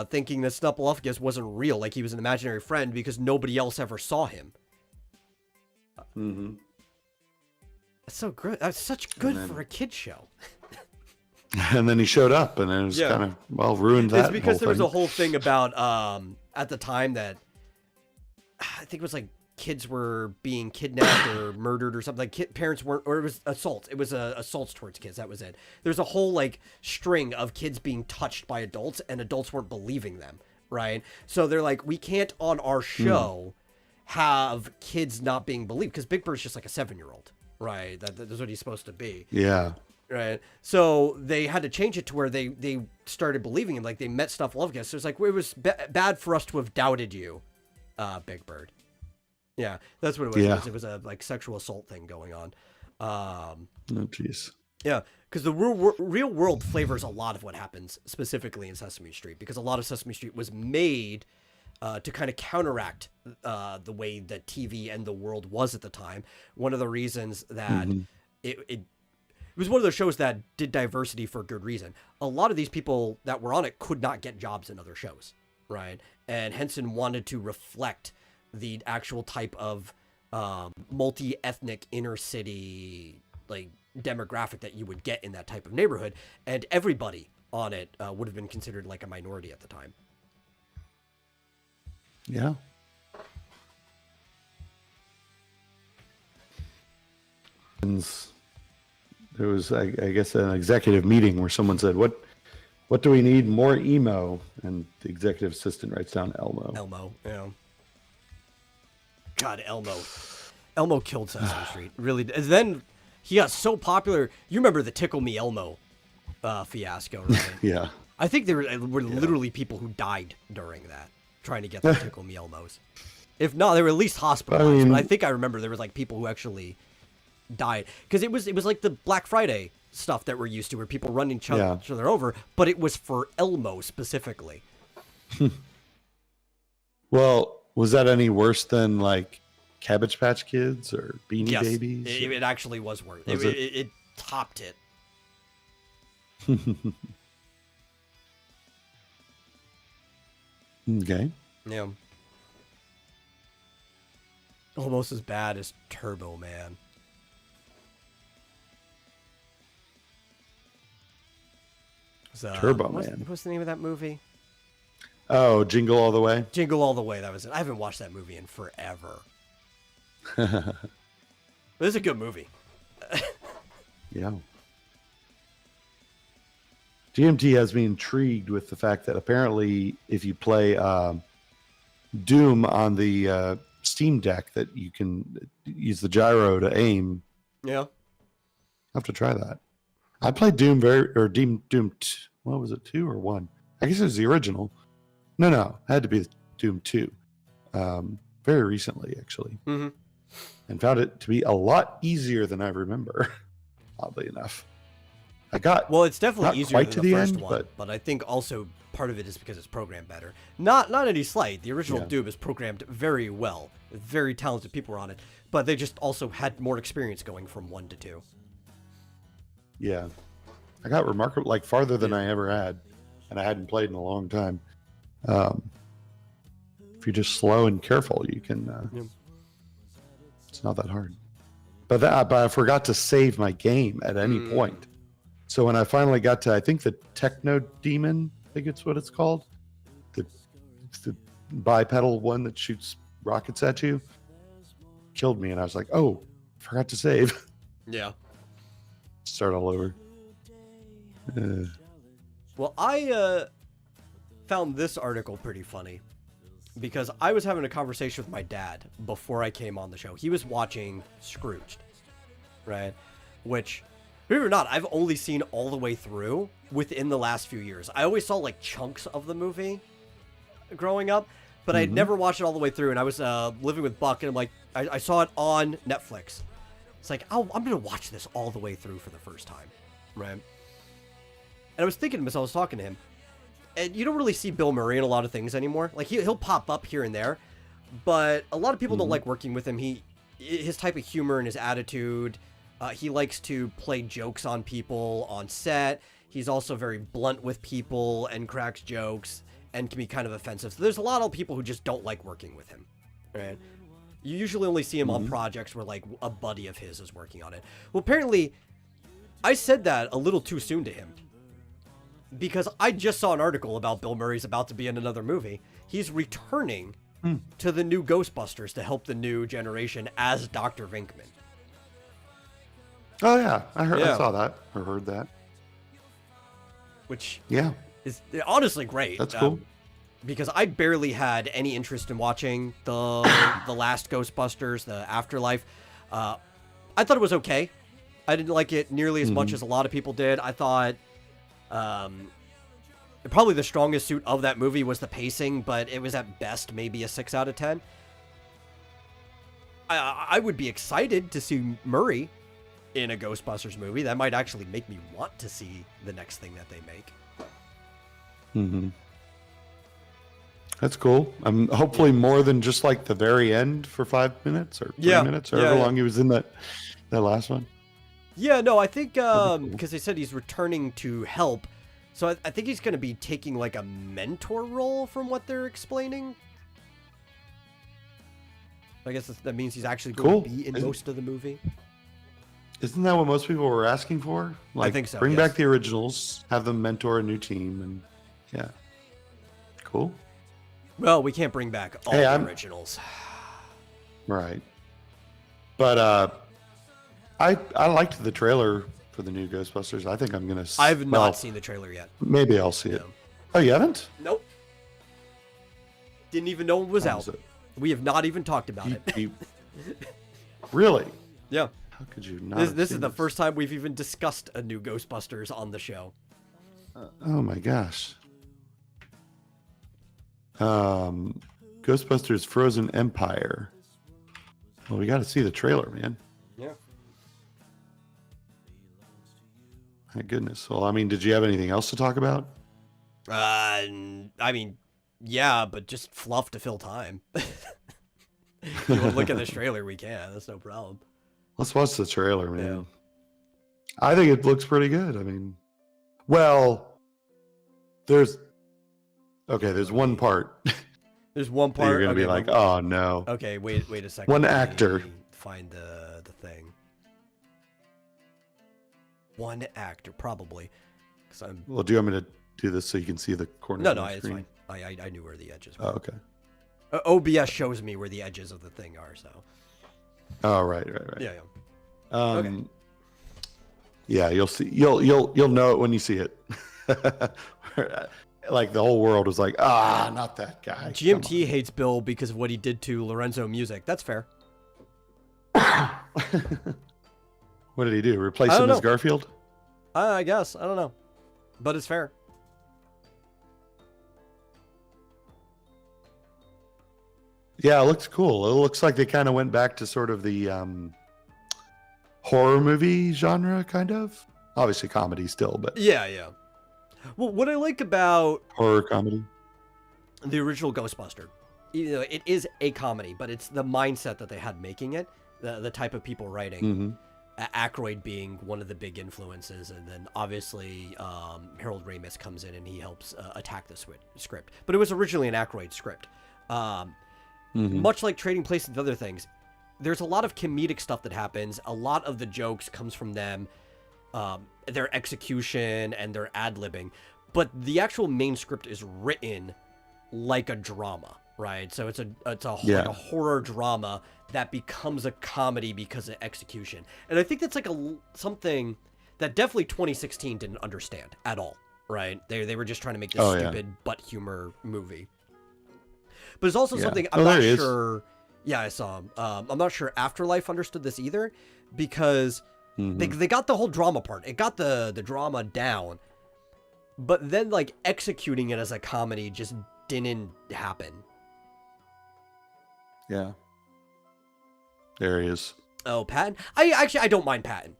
thinking that Snuffleupagus wasn't real, like he was an imaginary friend, because nobody else ever saw him. That's so good. That's such good for a kid show. And then he showed up, and it was kind of ruined that. It's because there was a whole thing about at the time that I think it was like kids were being kidnapped or murdered or something. Like parents weren't, or it was assaults. It was assaults towards kids. That was it. There's a whole like string of kids being touched by adults, and adults weren't believing them. Right. So they're like, we can't on our show have kids not being believed, because Big Bird's just like a 7-year-old. right? That's what he's supposed to be. Yeah. Right. So they had to change it to where they started believing him. Like they met Stuff Lovecast. So it's like, it was bad for us to have doubted you, Big Bird. Yeah, that's what it was. Yeah. It was a like sexual assault thing going on. Oh, jeez. Yeah, because the real world flavors a lot of what happens specifically in Sesame Street, because a lot of Sesame Street was made to kind of counteract the way that TV and the world was at the time. One of the reasons that it was one of those shows that did diversity for good reason. A lot of these people that were on it could not get jobs in other shows, right? And Henson wanted to reflect the actual type of multi-ethnic inner city like demographic that you would get in that type of neighborhood, and everybody on it would have been considered like a minority at the time. Yeah. There was, I guess, an executive meeting where someone said, "What do we need? More emo?" And the executive assistant writes down Elmo. Elmo, yeah. God, Elmo killed Sesame Street. Really. And then he got so popular. You remember the Tickle Me Elmo fiasco, right? Yeah. I think there were literally people who died during that, trying to get the Tickle Me Elmos. If not, they were at least hospitalized. But I think I remember there was like people who actually died, because it was like the Black Friday stuff that we're used to, where people running each other over, but it was for Elmo specifically. Well, was that any worse than like Cabbage Patch Kids or Beanie Babies? It actually was worse. It topped it. Okay. Yeah. Almost as bad as Turbo Man. Turbo Man. What's the name of that movie? Oh, Jingle All the Way? Jingle All the Way, that was it. I haven't watched that movie in forever. But it's a good movie. Yeah. GMT has me intrigued with the fact that apparently if you play Doom on the Steam Deck, that you can use the gyro to aim. Yeah. I'll have to try that. I played Doom what was it, 2 or 1? I guess it was the original. No, it had to be Doom 2. Very recently, actually. Mm-hmm. And found it to be a lot easier than I remember, oddly enough. It's definitely easier than the first end, one, but I think also part of it is because it's programmed better. Not any slight. The original Doom is programmed very well. Very talented people were on it, but they just also had more experience going from 1 to 2. Yeah. I got remarkable, like farther than I ever had, and I hadn't played in a long time. If you're just slow and careful, you can. It's not that hard. But I forgot to save my game at any point. So when I finally got to, I think the Techno Demon, I think it's what it's called, the bipedal one that shoots rockets at you, killed me, and I was like, oh, forgot to save. Yeah. Start all over. Well, I found this article pretty funny, because I was having a conversation with my dad before I came on the show. He was watching Scrooged, right? Which, believe it or not, I've only seen all the way through within the last few years. I always saw like chunks of the movie growing up, but I'd never watched it all the way through. And I was living with Buck, and I'm like, I saw it on Netflix. It's like, oh, I'm going to watch this all the way through for the first time, right? And I was thinking as I was talking to him, and you don't really see Bill Murray in a lot of things anymore. Like, he'll pop up here and there, but a lot of people don't like working with him. His type of humor and his attitude, he likes to play jokes on people on set. He's also very blunt with people and cracks jokes and can be kind of offensive. So there's a lot of people who just don't like working with him, right? You usually only see him on projects where, like, a buddy of his is working on it. Well, apparently, I said that a little too soon to him, because I just saw an article about Bill Murray's about to be in another movie. He's returning to the new Ghostbusters to help the new generation as Dr. Venkman. Oh, yeah. I saw that, or heard that. Which is honestly great. That's cool. Because I barely had any interest in watching the last Ghostbusters, the Afterlife. I I thought it was okay. I didn't like it nearly as much as a lot of people did. I thought probably the strongest suit of that movie was the pacing, but it was at best maybe a 6 out of 10. I would be excited to see Murray in a Ghostbusters movie. That might actually make me want to see the next thing that they make. Mm-hmm. That's cool. Hopefully more than just like the very end for 5 minutes or 3 minutes, or however long he was in that last one. Yeah, no, I think because they said he's returning to help, so I think he's going to be taking like a mentor role from what they're explaining. I guess that means he's actually going to be in most of the movie. Isn't that what most people were asking for? Like, I think so. Bring back the originals, have them mentor a new team, and yeah, cool. Well, we can't bring back all the originals, right? But I liked the trailer for the new Ghostbusters. I think I'm gonna. I've not seen the trailer yet. Maybe I'll see it. Oh, you haven't? Nope. Didn't even know it was out. We have not even talked about it. Really? Yeah. How could you not? This is the first time we've even discussed a new Ghostbusters on the show. Oh my gosh. Ghostbusters Frozen Empire. Well, we got to see the trailer, man. Yeah. My goodness. Well, I mean, did you have anything else to talk about? I mean, yeah, but just fluff to fill time. If you want to look at this trailer, we can. That's no problem. Let's watch the trailer, man. Yeah. I think it looks pretty good. I mean, well, there's one part. There's one part. You're gonna be like, oh no. Okay, wait a second. One actor. Find the thing. One actor, probably. Well, do you want me to do this so you can see the corner? No, it's fine. I knew where the edges were. Oh, okay. OBS shows me where the edges of the thing are, so. Oh, right. Yeah. Okay. Yeah, you'll see. You'll know it when you see it. Like the whole world was like, not that guy. GMT hates Bill because of what he did to Lorenzo Music. That's fair. What did he do? Replace him as Garfield? I guess. I don't know. But it's fair. Yeah, it looks cool. It looks like they kind of went back to sort of the horror movie genre, kind of. Obviously comedy still, but... Yeah. Well, what I like about... horror comedy? The original Ghostbuster. You know, it is a comedy, but it's the mindset that they had making it. The type of people writing. Mm-hmm. Aykroyd being one of the big influences, and then obviously Harold Ramis comes in and he helps attack the script. But it was originally an Aykroyd script. Much like Trading Places and other things, there's a lot of comedic stuff that happens. A lot of the jokes comes from them, their execution and their ad-libbing. But the actual main script is written like a drama, right? So it's like a horror drama that becomes a comedy because of execution. And I think that's like something that definitely 2016 didn't understand at all, right? They were just trying to make this stupid butt humor movie. But it's also something I'm not sure. Yeah, I saw him. I'm not sure Afterlife understood this either, because they got the whole drama part. It got the drama down, but then like executing it as a comedy just didn't happen. Yeah. There he is. Oh, Patton. I don't mind Patton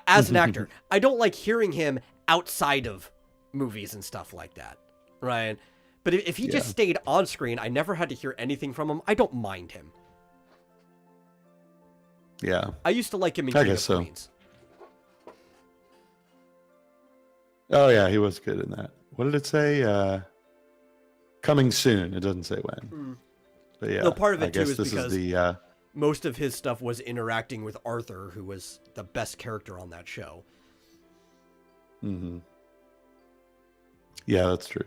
as an actor. I don't like hearing him outside of movies and stuff like that, right? But if he just stayed on screen, I never had to hear anything from him. I don't mind him. Yeah. I used to like him in King of Queens. Oh, yeah, he was good in that. What did it say? Coming soon. It doesn't say when. But yeah, part of it, too, is this because is most of his stuff was interacting with Arthur, who was the best character on that show. Yeah, that's true.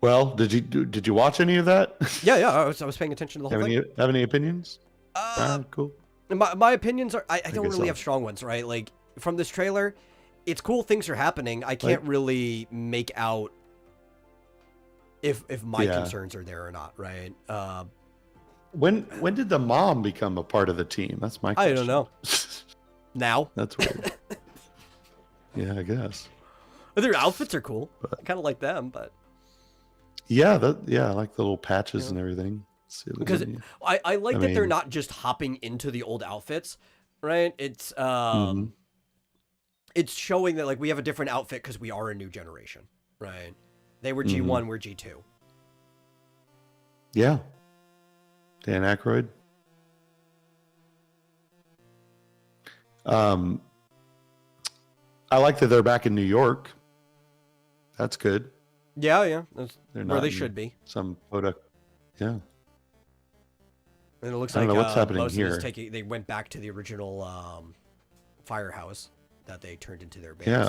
Well, did you watch any of that? Yeah, I was paying attention to the whole thing. Have any opinions? Cool. My opinions are I don't really have strong ones, right? Like from this trailer, it's cool things are happening. I can't really make out if my concerns are there or not, right? When did the mom become a part of the team? That's my question. I don't know. Now. That's weird. Yeah, I guess. Their outfits are cool. I kind of like them, but Yeah, I like the little patches and everything. See if there's because any- I like that they're mean- not just hopping into the old outfits, right? It's Mhm. it's showing that like we have a different outfit because we are a new generation, right? They were G1, we're G2. Yeah. Dan Aykroyd. I like that they're back in New York. That's good. Yeah, that's They're where not they in should be. Some product. Yeah. And it looks I don't like know what's happening most of here. this they went back to the original firehouse that they turned into their base. Yeah.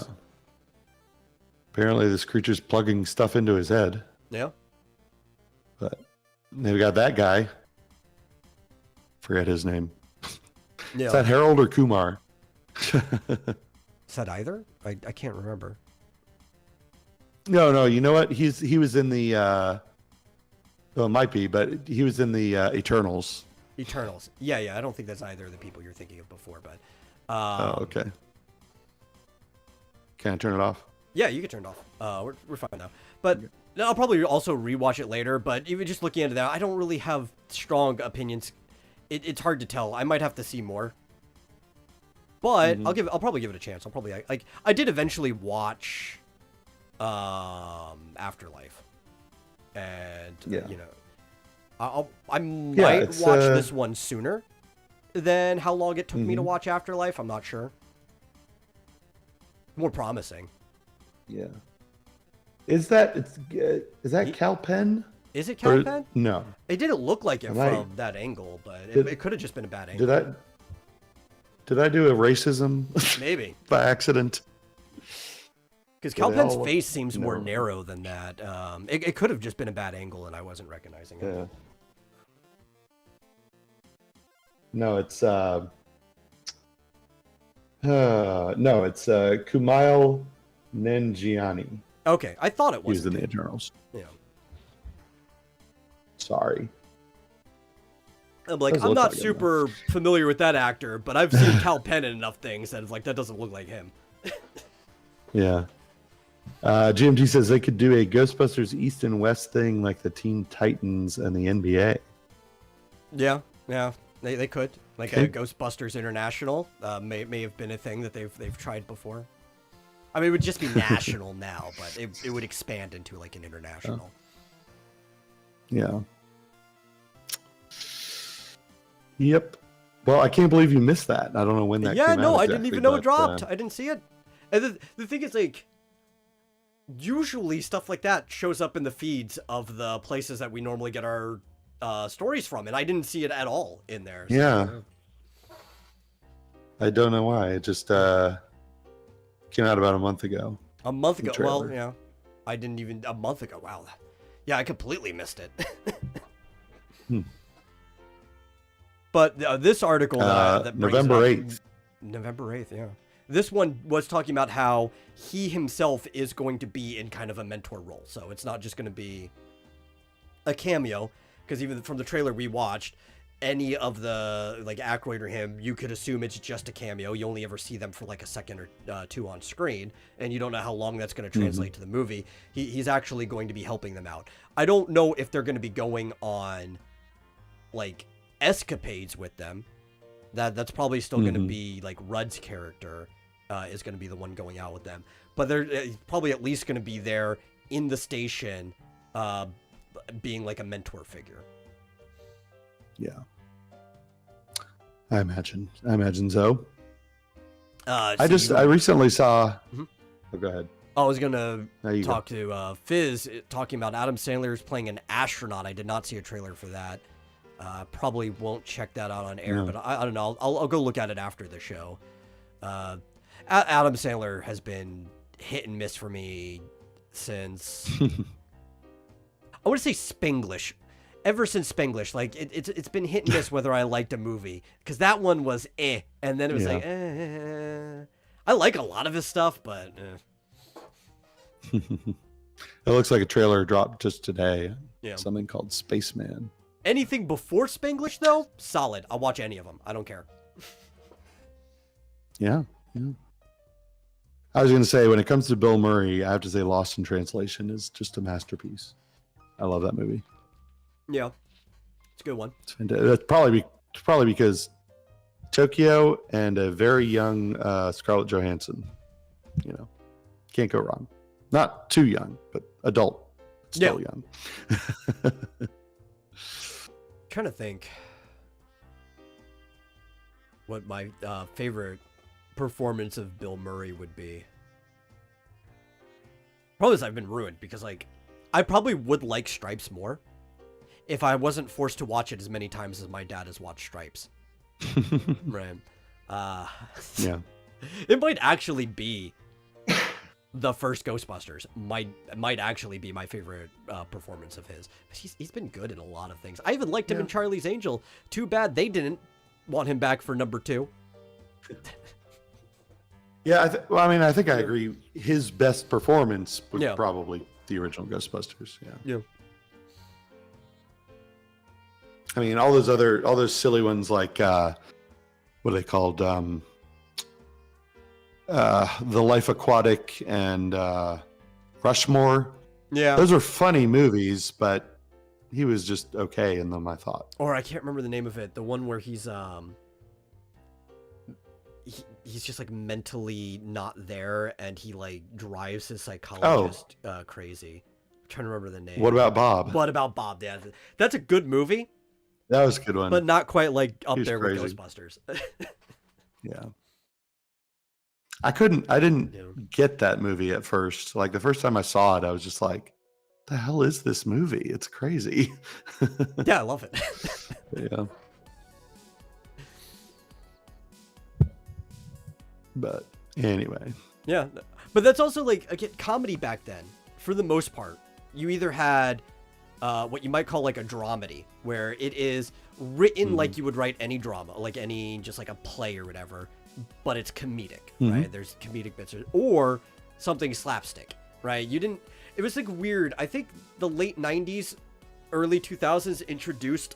Apparently, this creature's plugging stuff into his head. Yeah. But they've got that guy. Forget his name. Yeah. Is that Harold or Kumar? Is that either? I can't remember. No. You know what? He was in the. Well, it might be, but he was in the Eternals. Eternals. Yeah. I don't think that's either of the people you're thinking of before, but. Oh, okay. Can I turn it off? Yeah, you can turn it off. We're fine now. But I'll probably also rewatch it later. But even just looking into that, I don't really have strong opinions. It's hard to tell. I might have to see more. But I'll probably give it a chance. I'll probably like I did eventually watch Afterlife. And Yeah. you know, I might it's, watch this one sooner than how long it took me to watch Afterlife. I'm not sure. More promising. Yeah. Is that Cal Penn? Is it Cal Penn? No. It didn't look like it Am I- from that angle, but it could have just been a bad angle. Did I do a racism Maybe. by accident? Because Cal they Penn's all look face seems more narrow. narrow than that. It could have just been a bad angle and I wasn't recognizing it. Yeah. No, it's no, it's Kumail Nanjiani. Okay, I thought it He was was. in the Eternals. Yeah. Sorry. I'm like, Doesn't I'm look not like him, super familiar with that actor, but I've seen Cal Penn in enough things that it's like, that doesn't look like him. Yeah. GMT says they could do a Ghostbusters East and West thing like the Teen Titans and the NBA. Yeah, they could. Like Okay. a Ghostbusters International may have been a thing that they've tried before. I mean, it would just be national now, but it would expand into like an international. Yeah. Yep. Well, I can't believe you missed that. I don't know when that Yeah, came no, out I didn't exactly, even know it but, dropped. I didn't see it. And the thing is, like, usually stuff like that shows up in the feeds of the places that we normally get our stories from, and I didn't see it at all in there. So. Yeah. I don't know why. It just came out about a month ago. A month ago. Well, trailer. yeah. I didn't even... A month ago. Wow. Yeah, I completely missed it. But this article that brings November it up- 8th. November 8th, yeah. This one was talking about how he himself is going to be in kind of a mentor role. So it's not just going to be a cameo, because even from the trailer we watched, any of the, like, Aykroyd or him, you could assume it's just a cameo. You only ever see them for, like, a second or two on screen, and you don't know how long that's going to translate to the movie. He's actually going to be helping them out. I don't know if they're going to be going on, like, escapades with them. That's probably still going to be, like, Rudd's character is going to be the one going out with them. But they're probably at least going to be there in the station being, like, a mentor figure. Yeah. I imagine so. I recently saw. Oh, go ahead. I was gonna There you talk to Fizz talking about Adam Sandler's playing an astronaut. I did not see a trailer for that. Probably won't check that out on air, No. but I don't know. I'll go look at it after the show. Adam Sandler has been hit and miss for me since I want to say Spanglish. Ever since Spanglish, like it's been hit and miss whether I liked a movie, because that one was and then it was like I like a lot of his stuff, but It looks like a trailer dropped just today. Yeah. Something called Spaceman. Anything before Spanglish, though, solid. I'll watch any of them. I don't care. Yeah. I was going to say, when it comes to Bill Murray, I have to say Lost in Translation is just a masterpiece. I love that movie. Yeah, it's a good one. It's fantastic. That's probably because Tokyo and a very young Scarlett Johansson. Can't go wrong. Not too young, but adult. Still young. Trying to think what my favorite performance of Bill Murray would be. Problem is I've been ruined because I probably would like Stripes more if I wasn't forced to watch it as many times as my dad has watched Stripes. Right. Yeah. It might actually be the first Ghostbusters. Might actually be my favorite performance of his. But he's been good in a lot of things. I even liked him in Charlie's Angel. Too bad they didn't want him back for number 2. Yeah, I think I agree. His best performance was probably the original Ghostbusters. Yeah. I mean, all those silly ones like what are they called? The Life Aquatic and Rushmore. Yeah, those are funny movies, but he was just okay in them, I thought. Or I can't remember the name of it. The one where he's just mentally not there, and he drives his psychologist crazy. I'm trying to remember the name. What About Bob? What About Bob? Yeah, that's a good movie. That was a good one, but not quite up there crazy. with Ghostbusters. Yeah, I didn't get that movie at first. The first time I saw it, I was just like, "The hell is this movie? It's crazy." Yeah, I love it. Yeah. But anyway. Yeah. But that's also again, comedy back then, for the most part. You either had what you might call a dramedy, where it is written like you would write any drama, just a play or whatever, but it's comedic, right? There's comedic bits, or something slapstick, right? It was weird. I think the late 90s, early 2000s introduced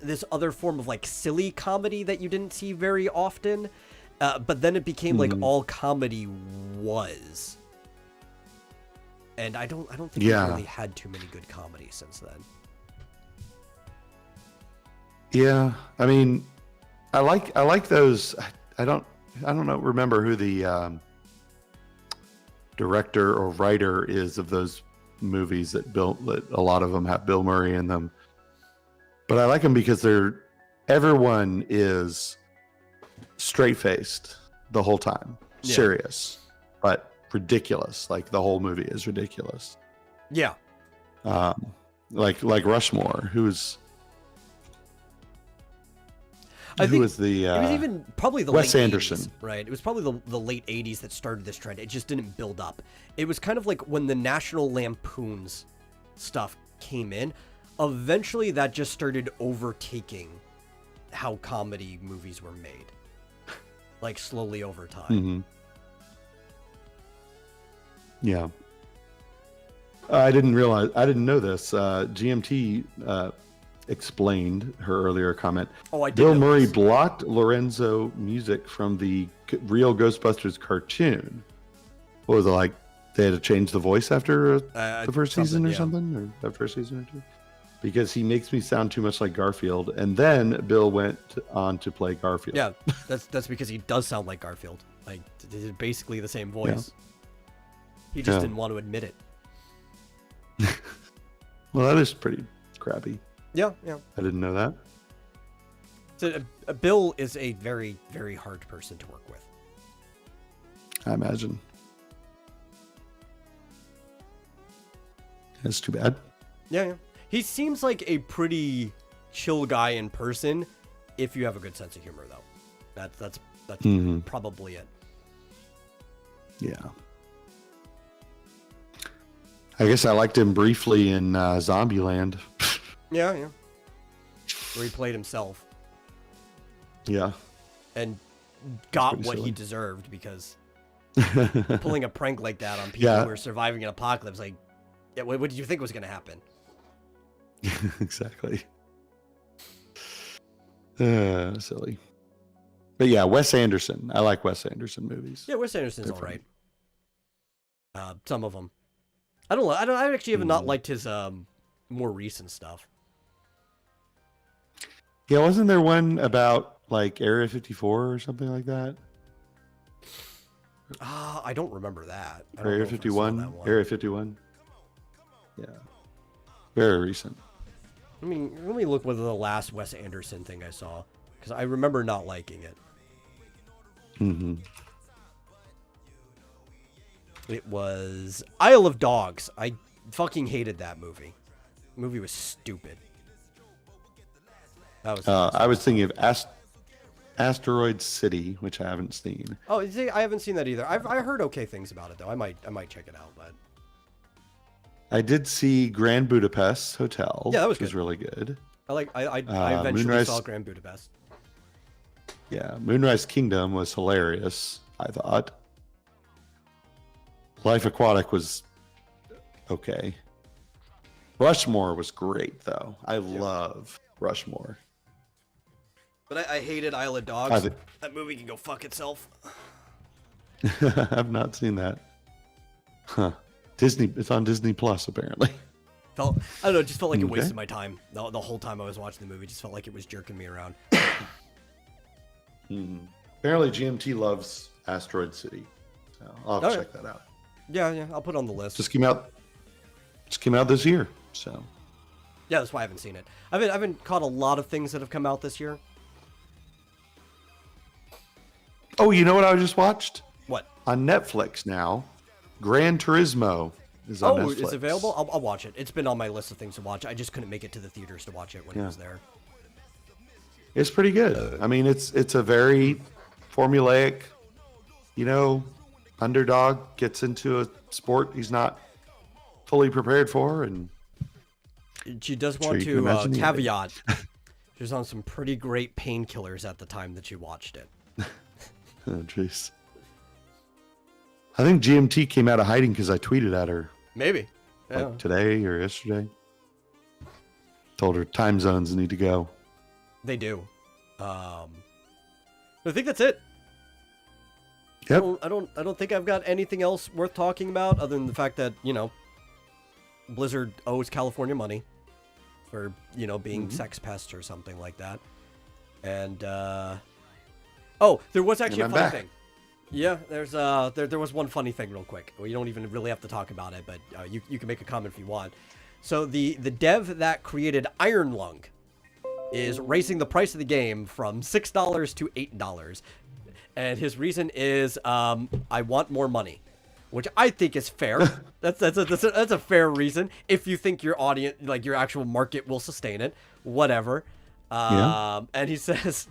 this other form of silly comedy that you didn't see very often. But then it became all comedy was, and I don't think we've really had too many good comedies since then. Yeah, I mean, I like those. I don't remember who the director or writer is of those movies that a lot of them have Bill Murray in them, but I like them because everyone is straight-faced the whole time, serious, but ridiculous. The whole movie is ridiculous. Yeah. Like Rushmore, who was it was even probably the Wes late Anderson, 80s, right? It was probably the late 80s that started this trend. It just didn't build up. It was kind of when the National Lampoon's stuff came in. Eventually, that just started overtaking how comedy movies were made. Slowly over time. Mm-hmm. Yeah. I didn't know this. GMT explained her earlier comment. Oh, I did. Bill Murray blocked Lorenzo music from the real Ghostbusters cartoon. What was it they had to change the voice after the first season or something? Or the first season or two? Because he makes me sound too much like Garfield. And then Bill went on to play Garfield. Yeah, that's because he does sound like Garfield. It's basically the same voice. Yeah. He just didn't want to admit it. Well, that is pretty crappy. Yeah. I didn't know that. So, Bill is a very, very hard person to work with. I imagine. That's too bad. Yeah. He seems like a pretty chill guy in person, if you have a good sense of humor, though. That's probably it. Yeah. I guess I liked him briefly in Zombieland. Yeah. Where he played himself. Yeah. And got what he deserved, because pulling a prank like that on people who are surviving an apocalypse, what did you think was going to happen? Exactly. Silly. But yeah, Wes Anderson. I like Wes Anderson movies. Yeah, Wes Anderson's They're all funny. right. Some of them. I actually have not Mhm. liked his more recent stuff. Yeah, wasn't there one about like Area 54 or something like that? I don't remember that. I don't Area know if I saw 51? that one. Area 51? Yeah. Very recent. Let me look what the last Wes Anderson thing I saw, because I remember not liking it. Mm-hmm. It was Isle of Dogs. I fucking hated that movie. The movie was stupid. That was. I was thinking of Asteroid City, which I haven't seen. Oh, see, I haven't seen that either. I heard okay things about it though. I might check it out, but I did see Grand Budapest Hotel. Yeah, that was which was good. really good. I eventually Moonrise- saw Grand Budapest. Yeah, Moonrise Kingdom was hilarious, I thought. Life Aquatic was okay. Rushmore was great, though. I love Rushmore. But I hated Isle of Dogs. That movie can go fuck itself. I've not seen that. Huh. Disney. It's on Disney Plus, apparently. I don't know. It just felt like it Okay. wasted my time. The whole time I was watching the movie, just felt like it was jerking me around. Apparently, GMT loves Asteroid City. So I'll have to check that out. Yeah, I'll put it on the list. Just came out this year. So Yeah, that's why I haven't seen it. I haven't caught a lot of things that have come out this year. oh, you know what I just watched? What? On Netflix now, Gran Turismo is on Netflix. It's available? I'll watch it. It's been on my list of things to watch. I just couldn't make it to the theaters to watch it when it was there. It's pretty good. I mean, it's a very formulaic, underdog gets into a sport he's not fully prepared for, and She does Sure, want you can to imagine the ending. caveat. She was on some pretty great painkillers at the time that she watched it. oh jeez. I think GMT came out of hiding because I tweeted at her Maybe. Yeah. like today or yesterday. Told her time zones need to go. They do. I think that's it. Yep. I don't think I've got anything else worth talking about other than the fact that, Blizzard owes California money for, being sex pests or something like that. And there was actually a And funny I'm back. thing. Yeah, there's there was one funny thing real quick. We don't even really have to talk about it, but you can make a comment if you want. So the dev that created Iron Lung is raising the price of the game from $6 to $8. And his reason is, I want more money, which I think is fair. That's a fair reason. If you think your audience, like your actual market, will sustain it, whatever. Yeah. And he says,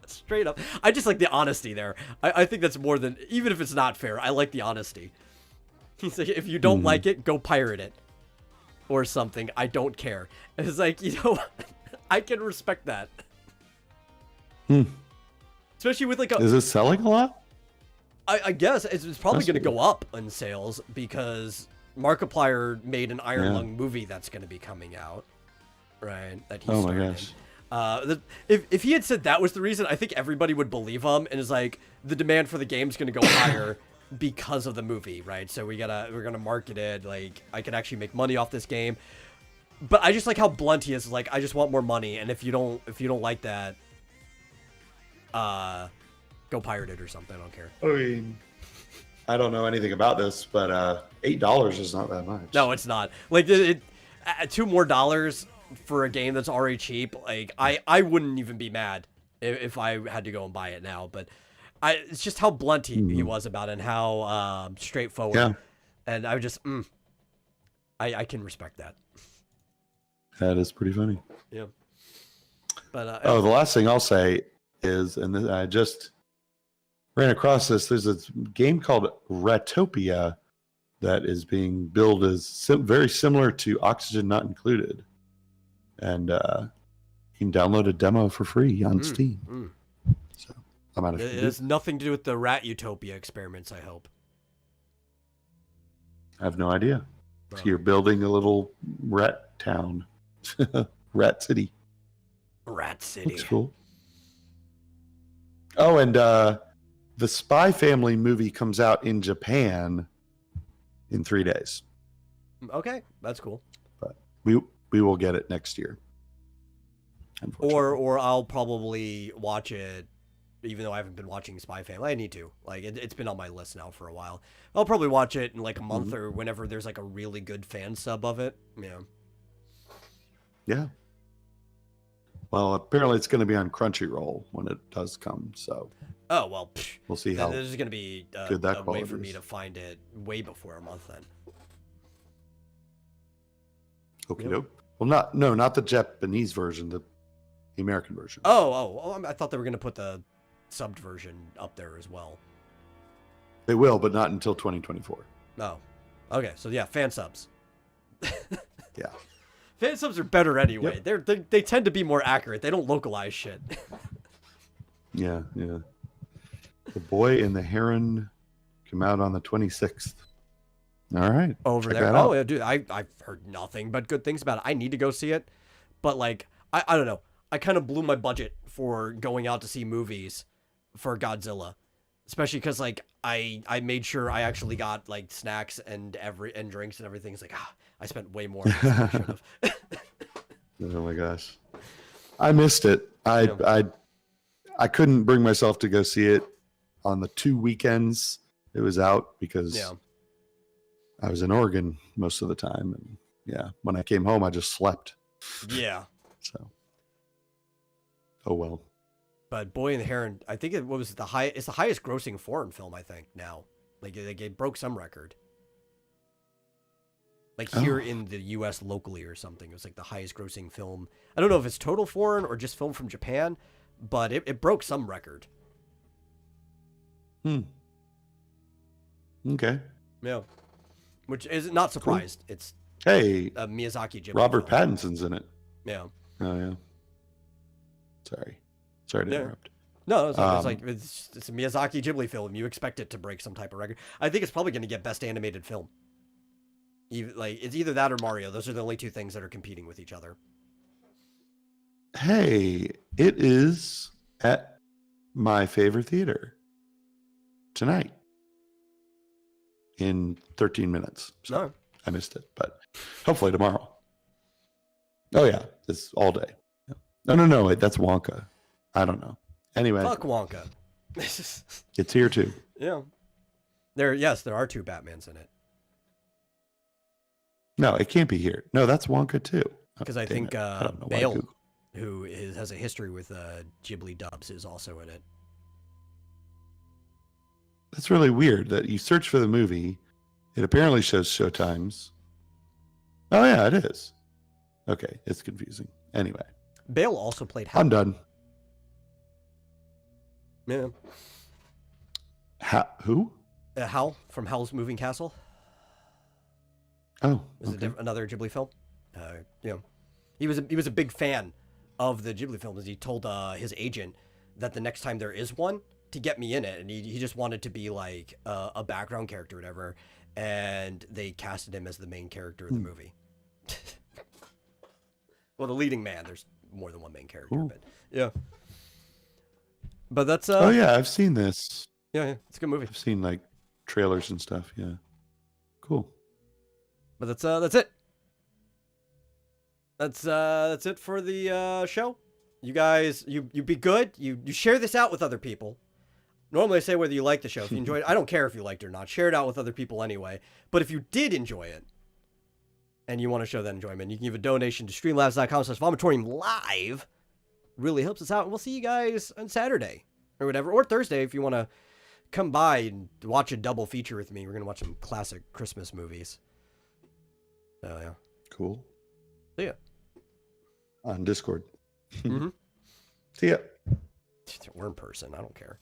straight up, I just like the honesty there. I think that's more than, even if it's not fair, I like the honesty. He's like, if you don't like it, go pirate it, or something. I don't care. And it's like, I can respect that. Especially with like a, Is it selling a lot? I guess it's probably That's going to weird. go up in sales because Markiplier made an Iron Yeah. Lung movie that's going to be coming out, right? That he Oh my starred gosh. in. If he had said that was the reason, I think everybody would believe him, and is like the demand for the game's going to go higher because of the movie, right? So we're gonna market it like I can actually make money off this game. But I just like how blunt he is. Like, I just want more money, and if you don't like that, go pirate it or something. I don't care. I mean, I don't know anything about this, but $8 is not that much. No, it's not. Like $2 more for a game that's already cheap. Like I wouldn't even be mad if I had to go and buy it now. But it's just how blunt he was about it and how straightforward. Yeah. And I just I can respect that. That is pretty funny. Yeah. But Oh, the last thing I'll say is, and this, I just ran across this. There's a game called Ratopia that is being billed as very similar to Oxygen Not Included, and you can download a demo for free on Steam. So I'm out of. it has nothing to do with the Rat Utopia experiments, I hope. I have no idea. So Bro. you're building a little rat town, Rat City. Rat City. Looks cool. Oh, and the Spy Family movie comes out in Japan in 3 days. Okay, that's cool. But we will get it next year. Or I'll probably watch it, even though I haven't been watching Spy Family. I need to. Like, it's been on my list now for a while. I'll probably watch it in like a month or whenever there's like a really good fan sub of it. Yeah. Yeah. Well, apparently it's going to be on Crunchyroll when it does come. So. Oh well. We'll see how. There's going to be good that a way for me to find it way before a month then. Okay. Yep. Well, not the Japanese version, the American version. Oh, I thought they were going to put the subbed version up there as well. They will, but not until 2024. Oh, okay. So yeah, fan subs. Yeah. Fan subs are better anyway. Yep. They tend to be more accurate. They don't localize shit. Yeah. The Boy and the Heron come out on the 26th. All right. Over there. Oh, yeah, dude, I've heard nothing but good things about it. I need to go see it. But like, I don't know. I kind of blew my budget for going out to see movies for Godzilla. Especially because like I made sure I actually got like snacks and drinks and everything. It's like, I spent way more than I should have. Oh my gosh. I missed it. I couldn't bring myself to go see it on the 2 weekends it was out because I was in Oregon most of the time, and when I came home I just slept. Yeah. So oh well. But Boy and the Heron, I think it was it's the highest grossing foreign film, I think, now. Like it broke some record. Like here in the US locally or something. It was like the highest grossing film. I don't know if it's total foreign or just film from Japan, but it broke some record. Okay. Yeah. Which is not surprised. Cool. It's a Miyazaki Ghibli Robert film. Pattinson's in it. Yeah. Oh yeah. Sorry to interrupt. No, it's like it's a Miyazaki Ghibli film. You expect it to break some type of record. I think it's probably going to get Best Animated Film. It's either that or Mario. Those are the only two things that are competing with each other. Hey, it is at my favorite theater tonight in 13 minutes. So I missed it, but hopefully tomorrow. Oh yeah, it's all day. No, wait, that's Wonka. I don't know. Anyway. Fuck Wonka. It's here too. Yeah. There are 2 Batmans in it. No, it can't be here. No, that's Wonka too. Because I think Bale, who has a history with Ghibli dubs, is also in it. That's really weird that you search for the movie. It apparently shows showtimes. Oh yeah, it is. Okay, it's confusing. Anyway. Bale also played Hal. I'm done. Yeah. Who? Hal from Howl's Moving Castle. Oh, is another Ghibli film. He was a big fan of the Ghibli films. He told his agent that the next time there is one to get me in it, and he just wanted to be like a background character or whatever, and they casted him as the main character of the movie. Well, the leading man. There's more than one main character, but yeah. But that's oh yeah, I've seen this. Yeah, it's a good movie. I've seen like trailers and stuff. Yeah, cool. But that's it. That's it for the show. You guys, you be good. You share this out with other people. Normally I say whether you like the show, if you enjoyed it. I don't care if you liked it or not. Share it out with other people anyway. But if you did enjoy it, and you want to show that enjoyment, you can give a donation to streamlabs.com/vomitorium live. Really helps us out. And we'll see you guys on Saturday or whatever, or Thursday if you want to come by and watch a double feature with me. We're going to watch some classic Christmas movies. So, yeah. Cool. See ya. On Discord. Mm-hmm. See ya. We're in person. I don't care.